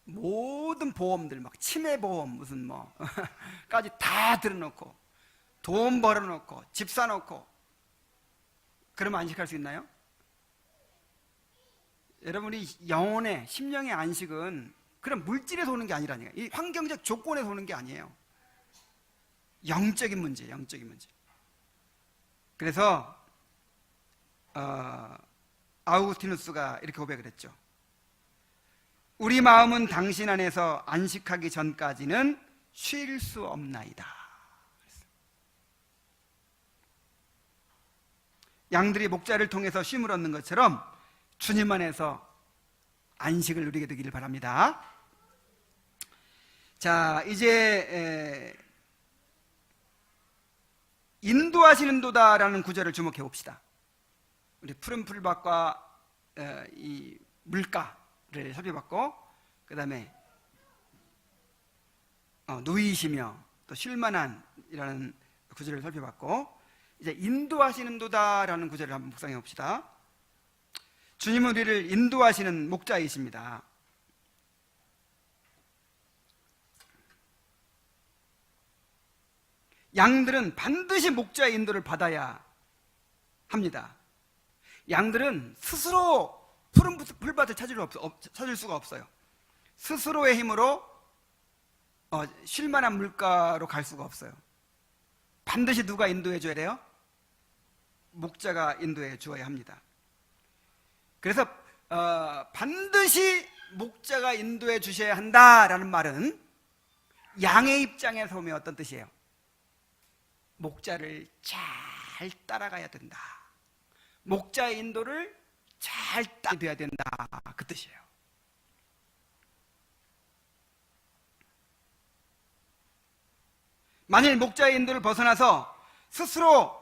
모든 보험들 막 치매보험 무슨 까지 다 들어놓고 돈 벌어놓고 집 사놓고 그러면 안식할 수 있나요? 여러분이 영혼의 심령의 안식은 그런 물질에서 오는 게 아니라니까요. 이 환경적 조건에서 오는 게 아니에요. 영적인 문제, 영적인 문제. 그래서 아우구스티누스가 이렇게 고백을 했죠. 우리 마음은 당신 안에서 안식하기 전까지는 쉴 수 없나이다. 양들이 목자를 통해서 쉼을 얻는 것처럼 주님 안에서 안식을 누리게 되기를 바랍니다. 자, 이제 인도하시는도다라는 구절을 주목해 봅시다. 우리 푸른 풀밭과 이 물가를 살펴봤고, 그 다음에 누이시며 또 쉴만한이라는 구절을 살펴봤고, 이제 인도하시는도다라는 구절을 한번 묵상해 봅시다. 주님은 우리를 인도하시는 목자이십니다. 양들은 반드시 목자의 인도를 받아야 합니다. 양들은 스스로 푸른 풀밭을 찾을 수가 없어요. 스스로의 힘으로 쉴 만한 물가로 갈 수가 없어요. 반드시 누가 인도해 줘야 돼요? 목자가 인도해 주어야 합니다. 그래서 반드시 목자가 인도해 주셔야 한다라는 말은 양의 입장에서 보면 어떤 뜻이에요? 목자를 잘 따라가야 된다. 목자의 인도를 잘 따라야 된다. 그 뜻이에요. 만일 목자의 인도를 벗어나서 스스로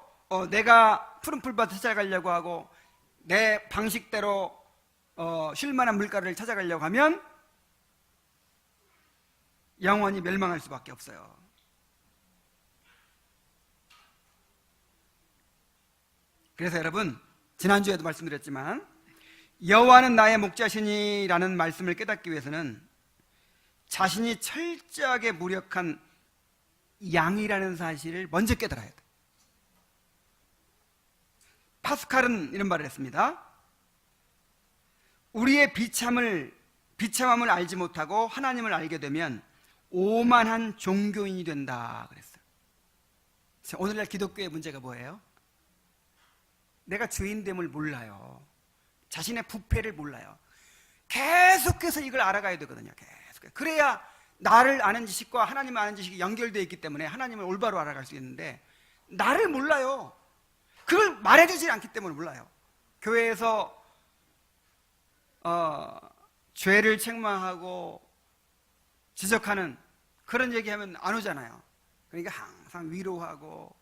내가 푸른 풀밭을 찾아가려고 하고 내 방식대로 쉴 만한 물가를 찾아가려고 하면 영원히 멸망할 수밖에 없어요. 그래서 여러분, 지난주에도 말씀드렸지만 여호와는 나의 목자시니라는 말씀을 깨닫기 위해서는 자신이 철저하게 무력한 양이라는 사실을 먼저 깨달아야 돼요. 파스칼은 이런 말을 했습니다. 우리의 비참함을 알지 못하고 하나님을 알게 되면 오만한 종교인이 된다 그랬어요. 오늘날 기독교의 문제가 뭐예요? 내가 주인됨을 몰라요. 자신의 부패를 몰라요. 계속해서 이걸 알아가야 되거든요. 계속. 그래야 나를 아는 지식과 하나님을 아는 지식이 연결되어 있기 때문에 하나님을 올바로 알아갈 수 있는데 나를 몰라요. 그걸 말해주지 않기 때문에 몰라요. 교회에서 죄를 책망하고 지적하는 그런 얘기하면 안 오잖아요. 그러니까 항상 위로하고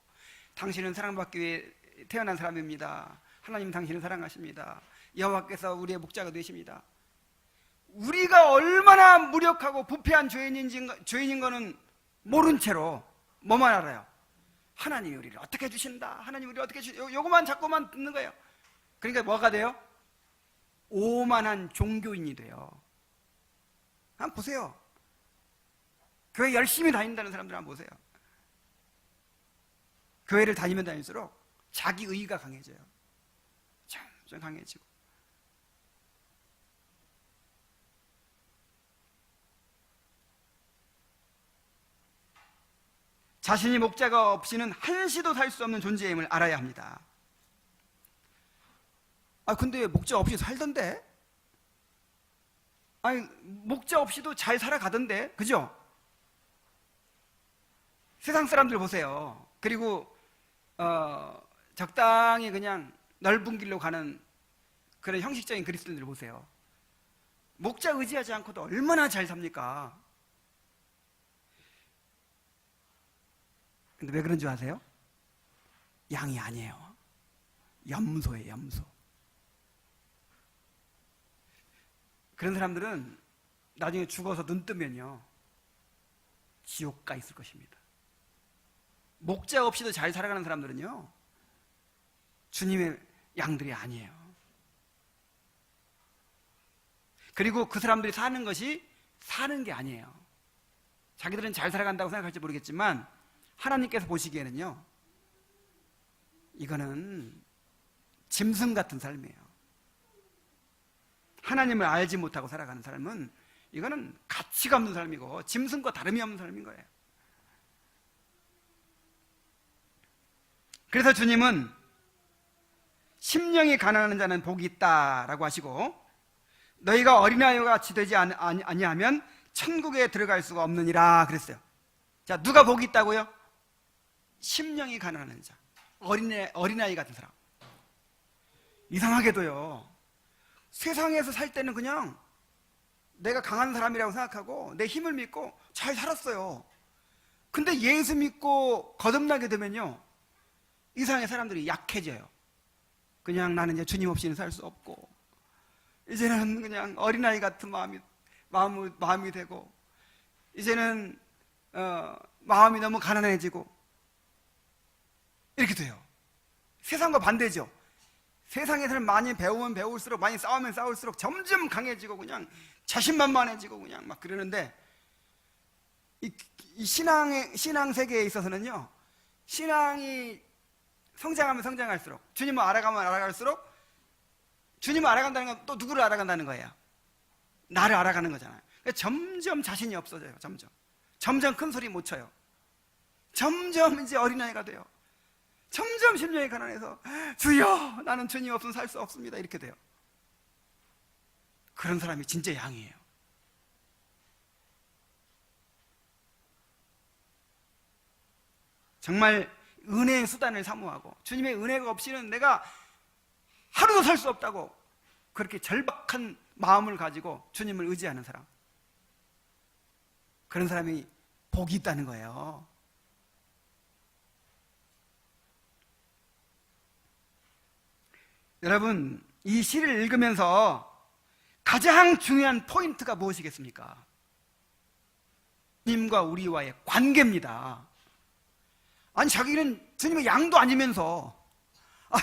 당신은 사랑받기 위해 태어난 사람입니다. 하나님 당신을 사랑하십니다. 여호와께서 우리의 목자가 되십니다. 우리가 얼마나 무력하고 부패한 죄인인 거는 모른 채로 뭐만 알아요? 하나님이 우리를 어떻게 해주신다. 하나님이 우리를 어떻게 해주신다. 요거만 자꾸만 듣는 거예요. 그러니까 뭐가 돼요? 오만한 종교인이 돼요. 한번 보세요. 교회 열심히 다닌다는 사람들 한번 보세요. 교회를 다니면 다닐수록 자기 의의가 강해져요. 점점 강해지고. 자신이 목자가 없이는 한시도 살 수 없는 존재임을 알아야 합니다. 근데 목자 없이 살던데? 목자 없이도 잘 살아가던데? 그죠? 세상 사람들 보세요. 그리고 적당히 그냥 넓은 길로 가는 그런 형식적인 그리스도인들 보세요. 목자 의지하지 않고도 얼마나 잘 삽니까? 근데 왜 그런 줄 아세요? 양이 아니에요. 염소예요, 염소. 그런 사람들은 나중에 죽어서 눈 뜨면요, 지옥 가 있을 것입니다. 목자 없이도 잘 살아가는 사람들은요, 주님의 양들이 아니에요. 그리고 그 사람들이 사는 것이 사는 게 아니에요. 자기들은 잘 살아간다고 생각할지 모르겠지만 하나님께서 보시기에는요, 이거는 짐승 같은 삶이에요. 하나님을 알지 못하고 살아가는 삶은 이거는 가치가 없는 삶이고 짐승과 다름이 없는 삶인 거예요. 그래서 주님은 심령이 가난한 자는 복이 있다라고 하시고, 너희가 어린아이와 같이 되지 아니하면 천국에 들어갈 수가 없느니라 그랬어요. 자, 누가 복이 있다고요? 심령이 가난한 자, 어린아이 같은 사람. 이상하게도요, 세상에서 살 때는 그냥 내가 강한 사람이라고 생각하고 내 힘을 믿고 잘 살았어요. 근데 예수 믿고 거듭나게 되면요, 이 세상의 사람들이 약해져요. 그냥 나는 이제 주님 없이는 살 수 없고, 이제는 그냥 어린아이 같은 마음이 되고, 이제는 마음이 너무 가난해지고 이렇게 돼요. 세상과 반대죠. 세상에서는 많이 배우면 배울수록, 많이 싸우면 싸울수록 점점 강해지고 그냥 자신만만해지고 그냥 막 그러는데, 이 신앙 세계에 있어서는요, 신앙이 성장하면 성장할수록, 주님을 알아가면 알아갈수록, 주님을 알아간다는 건 또 누구를 알아간다는 거예요? 나를 알아가는 거잖아요. 그러니까 점점 자신이 없어져요. 점점 큰 소리 못 쳐요. 점점 이제 어린아이가 돼요. 점점 심령이 가난해서 주여, 나는 주님 없으면 살 수 없습니다, 이렇게 돼요. 그런 사람이 진짜 양이에요. 정말 은혜의 수단을 사모하고, 주님의 은혜가 없이는 내가 하루도 살 수 없다고 그렇게 절박한 마음을 가지고 주님을 의지하는 사람, 그런 사람이 복이 있다는 거예요. 여러분, 이 시를 읽으면서 가장 중요한 포인트가 무엇이겠습니까? 주님과 우리와의 관계입니다. 아니, 자기는 주님의 양도 아니면서,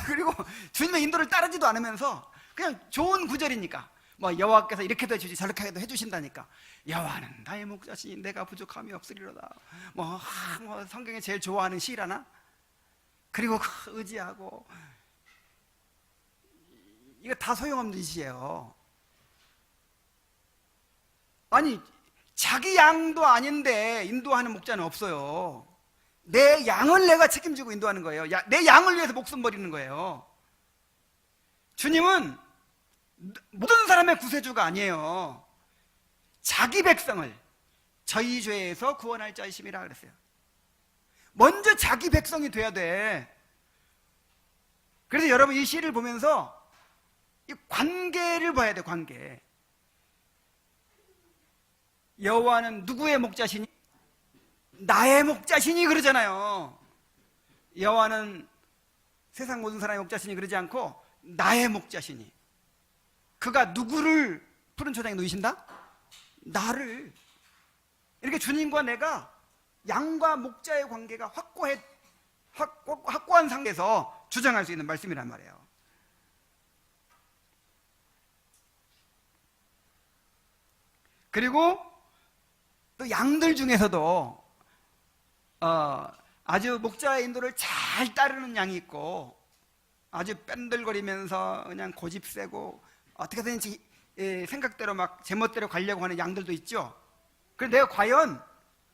그리고 주님의 인도를 따르지도 않으면서 그냥 좋은 구절이니까, 뭐 여호와께서 이렇게도 해주시 저렇게도 해주신다니까, 여호와는 나의 목자시니 내가 부족함이 없으리로다, 뭐 성경에 제일 좋아하는 시라나? 그리고 의지하고, 이거 다 소용없는 짓이에요. 아니, 자기 양도 아닌데 인도하는 목자는 없어요. 내 양을 내가 책임지고 인도하는 거예요. 내 양을 위해서 목숨 버리는 거예요. 주님은 모든 사람의 구세주가 아니에요. 자기 백성을 저희 죄에서 구원할 자이심이라 그랬어요. 먼저 자기 백성이 돼야 돼. 그래서 여러분, 이 시를 보면서 이 관계를 봐야 돼. 관계. 여호와는 누구의 목자시니? 나의 목자시니 그러잖아요. 여호와는 세상 모든 사람의 목자시니 그러지 않고 나의 목자시니. 그가 누구를 푸른 초장에 누이신다? 나를. 이렇게 주님과 내가 양과 목자의 관계가 확고한 상태에서 주장할 수 있는 말씀이란 말이에요. 그리고 또 양들 중에서도 아주 목자의 인도를 잘 따르는 양이 있고, 아주 뺀들거리면서 그냥 고집 세고 어떻게든지 생각대로 막 제멋대로 가려고 하는 양들도 있죠. 그런데 내가 과연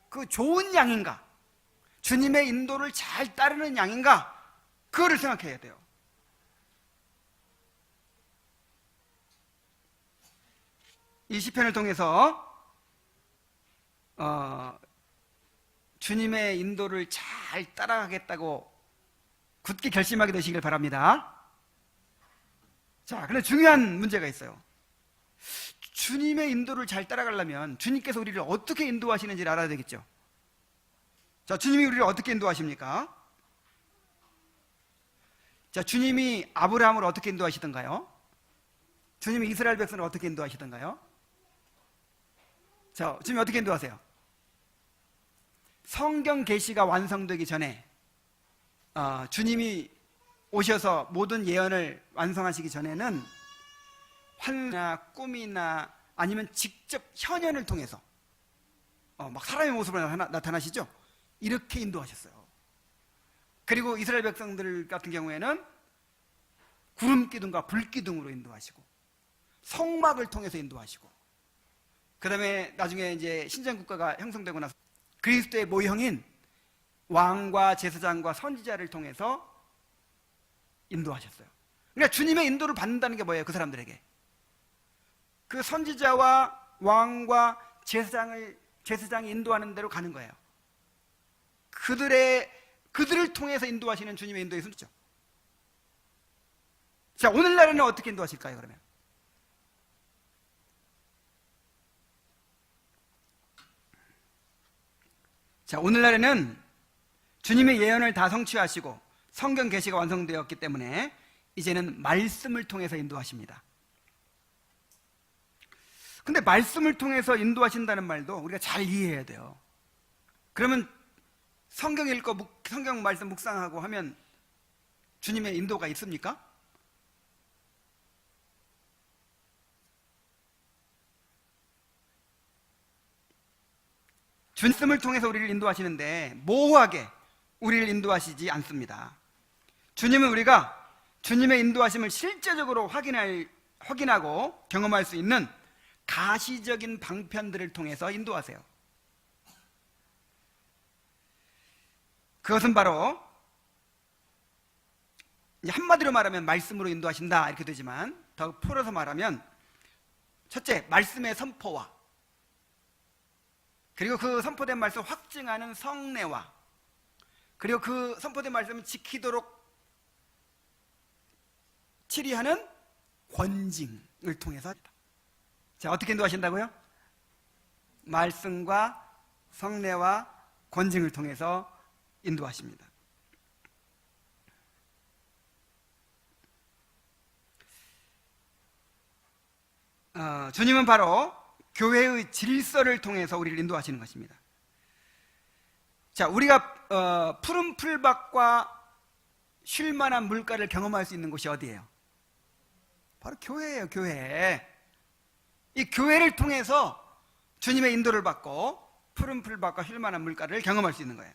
그 좋은 양인가, 주님의 인도를 잘 따르는 양인가, 그거를 생각해야 돼요. 이 시편을 통해서 주님의 인도를 잘 따라가겠다고 굳게 결심하게 되시길 바랍니다. 자, 그런데 중요한 문제가 있어요. 주님의 인도를 잘 따라가려면 주님께서 우리를 어떻게 인도하시는지를 알아야 되겠죠. 자, 주님이 우리를 어떻게 인도하십니까? 자, 주님이 아브라함을 어떻게 인도하시던가요? 주님이 이스라엘 백성을 어떻게 인도하시던가요? 자, 주님이 어떻게 인도하세요? 성경 계시가 완성되기 전에, 주님이 오셔서 모든 예언을 완성하시기 전에는 환나 꿈이나 아니면 직접 현현을 통해서 막 사람의 모습으로 나타나시죠. 이렇게 인도하셨어요. 그리고 이스라엘 백성들 같은 경우에는 구름 기둥과 불 기둥으로 인도하시고, 성막을 통해서 인도하시고, 그 다음에 나중에 이제 신장 국가가 형성되고 나서 그리스도의 모형인 왕과 제사장과 선지자를 통해서 인도하셨어요. 그러니까 주님의 인도를 받는다는 게 뭐예요? 그 사람들에게 그 선지자와 왕과 제사장이 인도하는 대로 가는 거예요. 그들을 통해서 인도하시는 주님의 인도의 순서. 자, 오늘날에는 어떻게 인도하실까요, 그러면? 자, 오늘날에는 주님의 예언을 다 성취하시고 성경 계시가 완성되었기 때문에 이제는 말씀을 통해서 인도하십니다. 근데 말씀을 통해서 인도하신다는 말도 우리가 잘 이해해야 돼요. 그러면 성경 읽고 성경 말씀 묵상하고 하면 주님의 인도가 있습니까? 말씀을 통해서 우리를 인도하시는데 모호하게 우리를 인도하시지 않습니다. 주님은 우리가 주님의 인도하심을 실제적으로 확인하고 경험할 수 있는 가시적인 방편들을 통해서 인도하세요. 그것은 바로 한마디로 말하면 말씀으로 인도하신다 이렇게 되지만, 더 풀어서 말하면 첫째, 말씀의 선포와, 그리고 그 선포된 말씀을 확증하는 성례와, 그리고 그 선포된 말씀을 지키도록 치리하는 권징을 통해서. 자, 어떻게 인도하신다고요? 말씀과 성례와 권징을 통해서 인도하십니다. 주님은 바로 교회의 질서를 통해서 우리를 인도하시는 것입니다. 자, 우리가 푸른 풀밭과 쉴 만한 물가를 경험할 수 있는 곳이 어디예요? 바로 교회예요. 교회. 이 교회를 통해서 주님의 인도를 받고 푸른 풀밭과 쉴 만한 물가를 경험할 수 있는 거예요.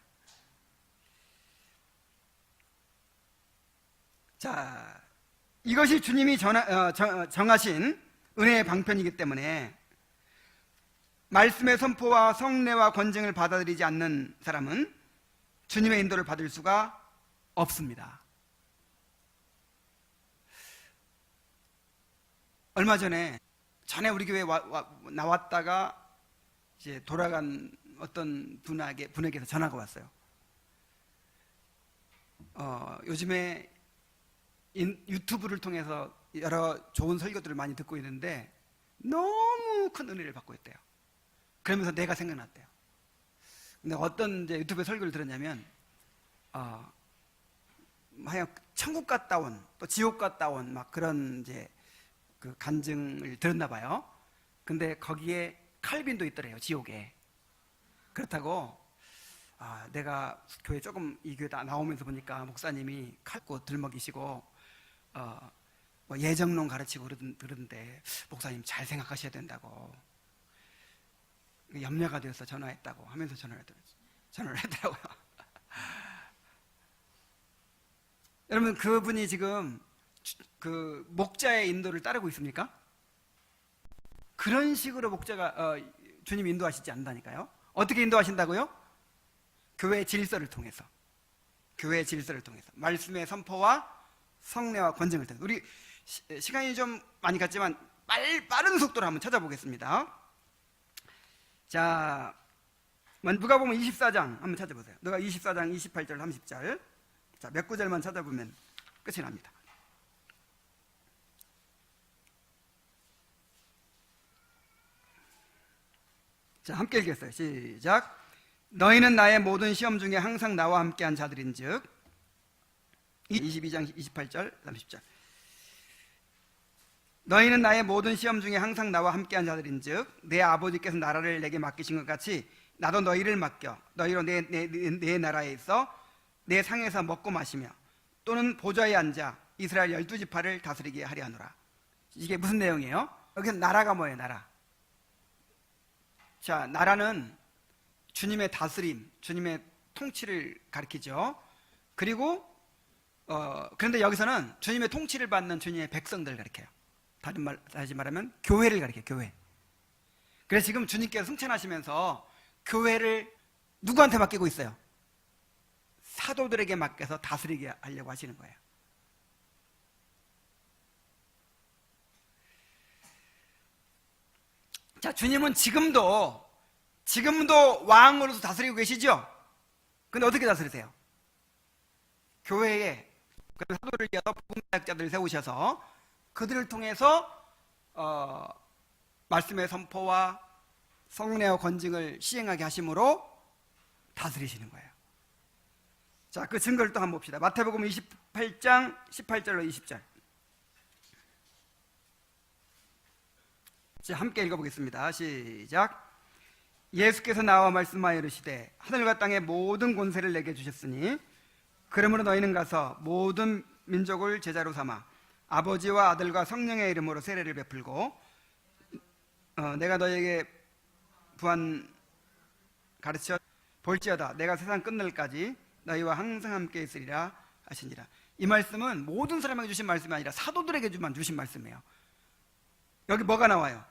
자, 이것이 주님이 정하신 은혜의 방편이기 때문에 말씀의 선포와 성례와 권징을 받아들이지 않는 사람은 주님의 인도를 받을 수가 없습니다. 얼마 전에 우리 교회에 나왔다가 이제 돌아간 어떤 분에게서 전화가 왔어요. 요즘에 유튜브를 통해서 여러 좋은 설교들을 많이 듣고 있는데 너무 큰 은혜를 받고 있대요. 그러면서 내가 생각났대요. 근데 어떤 이제 유튜브에 설교를 들었냐면, 하여간 천국 갔다 온, 또 지옥 갔다 온 막 그런 이제 그 간증을 들었나 봐요. 근데 거기에 칼빈도 있더래요, 지옥에. 그렇다고 내가 교회 조금 이 교회 나오면서 보니까 목사님이 칼고 들먹이시고 뭐 예정론 가르치고 그러던데 목사님 잘 생각하셔야 된다고 염려가 되어서 전화했다고 하면서 전화를 했더라고요. 여러분, 그분이 지금 그 목자의 인도를 따르고 있습니까? 그런 식으로 목자가 주님 인도하시지 않는다니까요. 어떻게 인도하신다고요? 교회의 질서를 통해서. 교회의 질서를 통해서 말씀의 선포와 성례와 권징을 통해서. 우리 시간이 좀 많이 갔지만 빠른 속도로 한번 찾아보겠습니다. 자, 누가복음 24장 한번 찾아보세요. 누가 24장 28절 30절. 자, 몇 구절만 찾아보면 끝이 납니다. 자, 함께 읽겠어요. 시작. 너희는 나의 모든 시험 중에 항상 나와 함께한 자들인즉. 22장 28절 30절. 너희는 나의 모든 시험 중에 항상 나와 함께한 자들인즉 내 아버지께서 나라를 내게 맡기신 것 같이 나도 너희를 맡겨 너희로 내 나라에 있어 내 상에서 먹고 마시며 또는 보좌에 앉아 이스라엘 12지파를 다스리게 하려 하노라. 이게 무슨 내용이에요? 여기서 나라가 뭐예요? 나라. 자, 나라는 주님의 다스림, 주님의 통치를 가리키죠. 그리고 그런데 여기서는 주님의 통치를 받는 주님의 백성들을 가리켜요. 다시 말하면 교회를 가리켜요. 교회. 그래서 지금 주님께서 승천하시면서 교회를 누구한테 맡기고 있어요? 사도들에게 맡겨서 다스리게 하려고 하시는 거예요. 자, 주님은 지금도 왕으로서 다스리고 계시죠? 근데 어떻게 다스리세요? 교회에 사도를 이어서 복음사역자들을 세우셔서 그들을 통해서 말씀의 선포와 성례와 권징을 시행하게 하심으로 다스리시는 거예요. 자, 그 증거를 또 한번 봅시다. 마태복음 28장 18절로 20절. 자, 함께 읽어보겠습니다. 시작. 예수께서 나와 말씀하여 이르시되 하늘과 땅의 모든 권세를 내게 주셨으니 그러므로 너희는 가서 모든 민족을 제자로 삼아 아버지와 아들과 성령의 이름으로 세례를 베풀고 내가 너희에게 부한 가르쳐 볼지어다 내가 세상 끝날까지 너희와 항상 함께 있으리라 하시니라. 이 말씀은 모든 사람에게 주신 말씀이 아니라 사도들에게만 주신 말씀이에요. 여기 뭐가 나와요?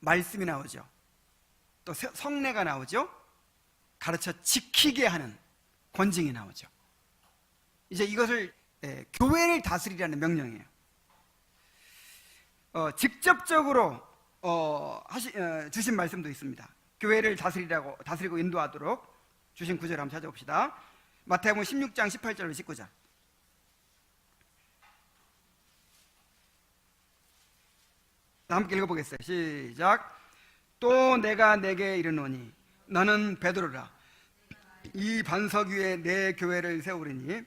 말씀이 나오죠. 또 성례가 나오죠. 가르쳐 지키게 하는 권징이 나오죠. 이제 이것을 교회를 다스리라는 명령이에요. 직접적으로 주신 말씀도 있습니다. 교회를 다스리고 인도하도록 주신 구절을 한번 찾아봅시다. 마태복음 16장 18절로 19절. 함께 읽어보겠어요. 시작. 또 내가 내게 이르노니 너는 베드로라. 이 반석 위에 내 교회를 세우리니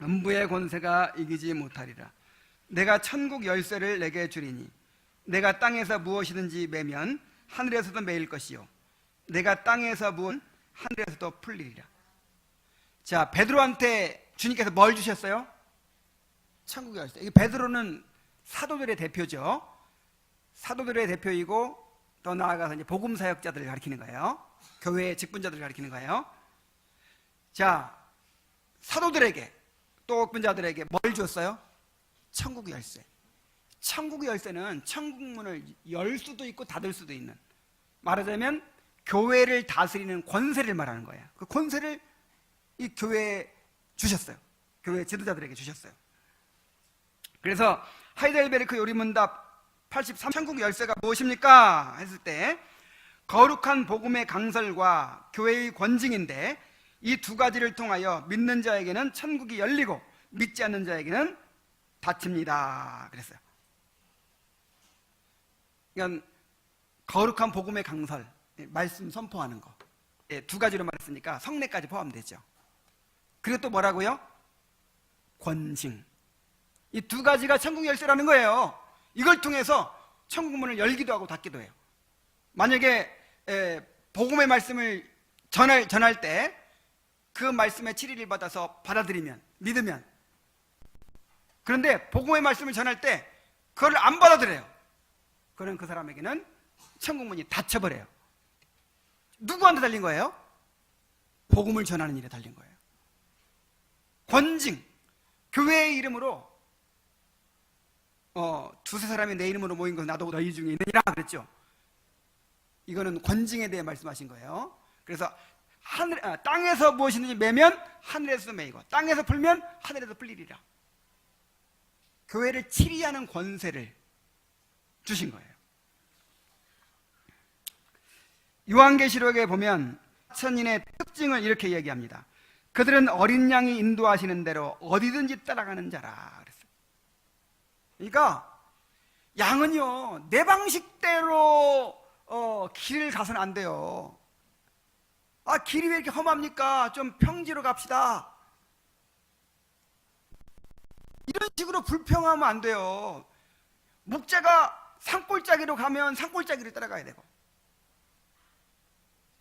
음부의 권세가 이기지 못하리라. 내가 천국 열쇠를 내게 주리니 내가 땅에서 무엇이든지 매면 하늘에서도 매일 것이요 내가 땅에서 무언 하늘에서도 풀리리라. 자, 베드로한테 주님께서 뭘 주셨어요? 천국 열쇠. 이 베드로는 사도들의 대표죠. 사도들의 대표이고 더 나아가서 이제 복음 사역자들을 가리키는 거예요. 교회의 직분자들을 가리키는 거예요. 자, 사도들에게 또 직분자들에게 뭘 줬어요? 천국 열쇠. 천국 열쇠는 천국 문을 열 수도 있고 닫을 수도 있는, 말하자면 교회를 다스리는 권세를 말하는 거예요. 그 권세를 이 교회에 주셨어요. 교회 지도자들에게 주셨어요. 그래서 하이델베르크 요리문답 83 천국 열쇠가 무엇입니까? 했을 때 거룩한 복음의 강설과 교회의 권징인데 이 두 가지를 통하여 믿는 자에게는 천국이 열리고 믿지 않는 자에게는 닫힙니다. 그랬어요. 그러니까 거룩한 복음의 강설, 말씀 선포하는 거, 두 가지로 말했으니까 성례까지 포함되죠. 그리고 또 뭐라고요? 권징. 이 두 가지가 천국 열쇠라는 거예요. 이걸 통해서 천국 문을 열기도 하고 닫기도 해요. 만약에 복음의 말씀을 전할 때 그 말씀의 치리를 받아서 받아들이면, 믿으면, 그런데 복음의 말씀을 전할 때 그걸 안 받아들여요. 그럼 그 사람에게는 천국 문이 닫혀버려요. 누구한테 달린 거예요? 복음을 전하는 일에 달린 거예요. 권징, 교회의 이름으로 두세 사람이 내 이름으로 모인 건 나도 너희 중에 있느니라 그랬죠. 이거는 권징에 대해 말씀하신 거예요. 그래서 땅에서 무엇이든지 매면 하늘에서도 매이고 땅에서 풀면 하늘에서 풀리리라. 교회를 치리하는 권세를 주신 거예요. 요한계시록에 보면 천인의 특징을 이렇게 얘기합니다. 그들은 어린 양이 인도하시는 대로 어디든지 따라가는 자라 그랬어요. 그러니까 양은요 내 방식대로 길을 가서는 안 돼요. 길이 왜 이렇게 험합니까? 좀 평지로 갑시다. 이런 식으로 불평하면 안 돼요. 목자가 산골짜기로 가면 산골짜기로 따라가야 되고,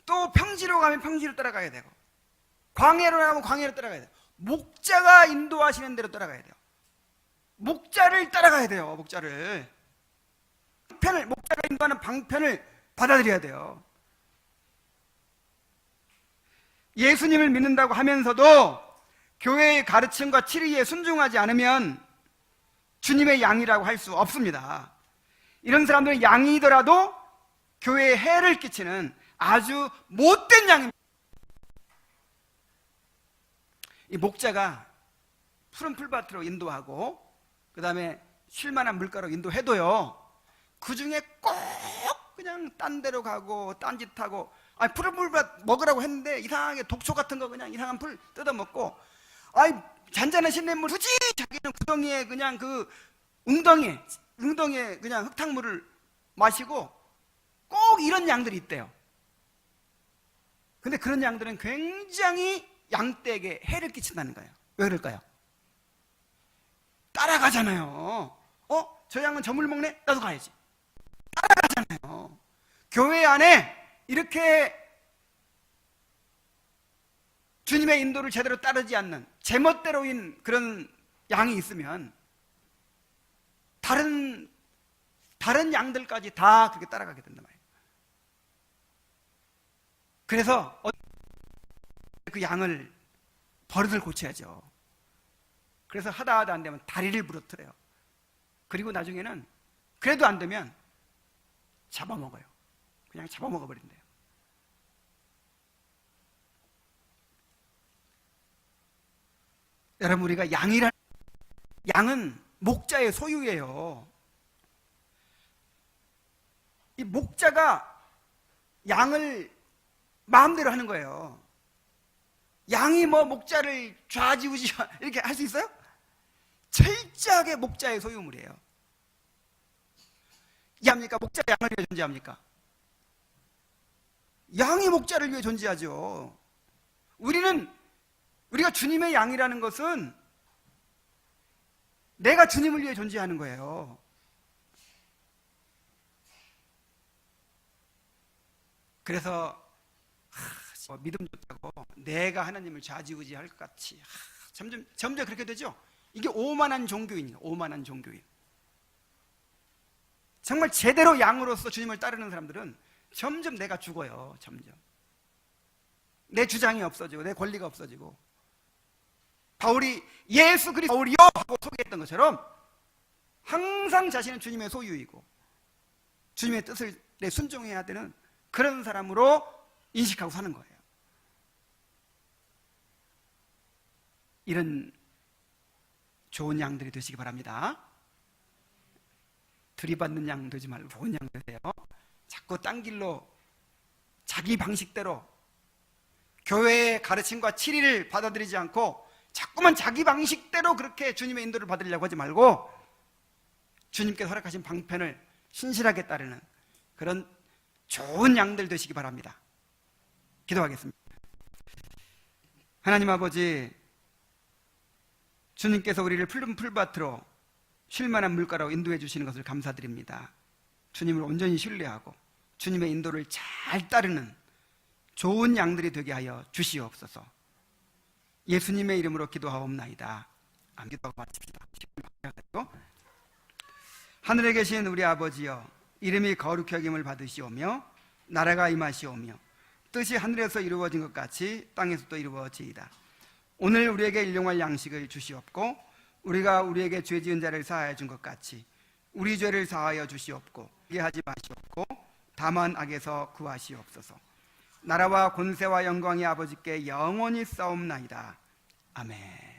또 평지로 가면 평지로 따라가야 되고, 광야로 가면 광야로 따라가야 돼요. 목자가 인도하시는 대로 따라가야 돼요. 목자를 따라가야 돼요. 목자가 인도하는 방편을 받아들여야 돼요. 예수님을 믿는다고 하면서도 교회의 가르침과 치리에 순종하지 않으면 주님의 양이라고 할 수 없습니다. 이런 사람들은 양이더라도 교회에 해를 끼치는 아주 못된 양입니다. 이 목자가 푸른 풀밭으로 인도하고 그 다음에 쉴만한 물가로 인도해도요, 그 중에 꼭 그냥 딴 데로 가고 딴짓하고, 푸른 풀밭 먹으라고 했는데 이상하게 독초 같은 거 그냥 이상한 풀 뜯어먹고, 잔잔한 신냇물 굳이 자기는 구덩이에 그냥 그 웅덩이에 그냥 흙탕물을 마시고, 꼭 이런 양들이 있대요. 근데 그런 양들은 굉장히 양떼에게 해를 끼친다는 거예요. 왜 그럴까요? 따라가잖아요. 저 양은 저 물 먹네? 나도 가야지. 따라가잖아요. 교회 안에 이렇게 주님의 인도를 제대로 따르지 않는 제멋대로인 그런 양이 있으면 다른 양들까지 다 그렇게 따라가게 된단 말이에요. 그래서 그 양을 버릇을 고쳐야죠. 그래서 하다 안 되면 다리를 부러뜨려요. 그리고 나중에는 그래도 안 되면 잡아먹어요. 그냥 잡아먹어버린대요. 여러분, 우리가 양은 목자의 소유예요. 이 목자가 양을 마음대로 하는 거예요. 양이 뭐 목자를 좌지우지 이렇게 할 수 있어요? 철저하게 목자의 소유물이에요. 이해합니까? 목자 양을 위해 존재합니까? 양이 목자를 위해 존재하죠. 우리가 주님의 양이라는 것은 내가 주님을 위해 존재하는 거예요. 그래서 믿음 좋다고 내가 하나님을 좌지우지할 것 같이 점점 그렇게 되죠. 이게 오만한 종교인이에요. 오만한 종교인. 정말 제대로 양으로서 주님을 따르는 사람들은 점점 내가 죽어요. 점점 내 주장이 없어지고 내 권리가 없어지고, 바울이 예수 그리스도 바울이요 하고 소개했던 것처럼 항상 자신은 주님의 소유이고 주님의 뜻을 순종해야 되는 그런 사람으로 인식하고 사는 거예요. 이런 좋은 양들이 되시기 바랍니다. 들이받는 양 되지 말고 좋은 양 되세요. 자꾸 딴 길로 자기 방식대로 교회의 가르침과 치리를 받아들이지 않고 자꾸만 자기 방식대로 그렇게 주님의 인도를 받으려고 하지 말고 주님께서 허락하신 방편을 신실하게 따르는 그런 좋은 양들 되시기 바랍니다. 기도하겠습니다. 하나님 아버지, 주님께서 우리를 푸른 풀밭으로 쉴만한 물가로 인도해 주시는 것을 감사드립니다. 주님을 온전히 신뢰하고 주님의 인도를 잘 따르는 좋은 양들이 되게 하여 주시옵소서. 예수님의 이름으로 기도하옵나이다. 아멘. 기도하고 마칩시다. 하늘에 계신 우리 아버지여, 이름이 거룩히 여김을 받으시오며 나라가 임하시오며 뜻이 하늘에서 이루어진 것 같이 땅에서도 이루어지이다. 오늘 우리에게 일용할 양식을 주시옵고 우리가 우리에게 죄 지은 자를 사하여 준 것 같이 우리 죄를 사하여 주시옵고 하게 하지 마시옵고 다만 악에서 구하시옵소서. 나라와 권세와 영광이 아버지께 영원히 싸움나이다. 아멘.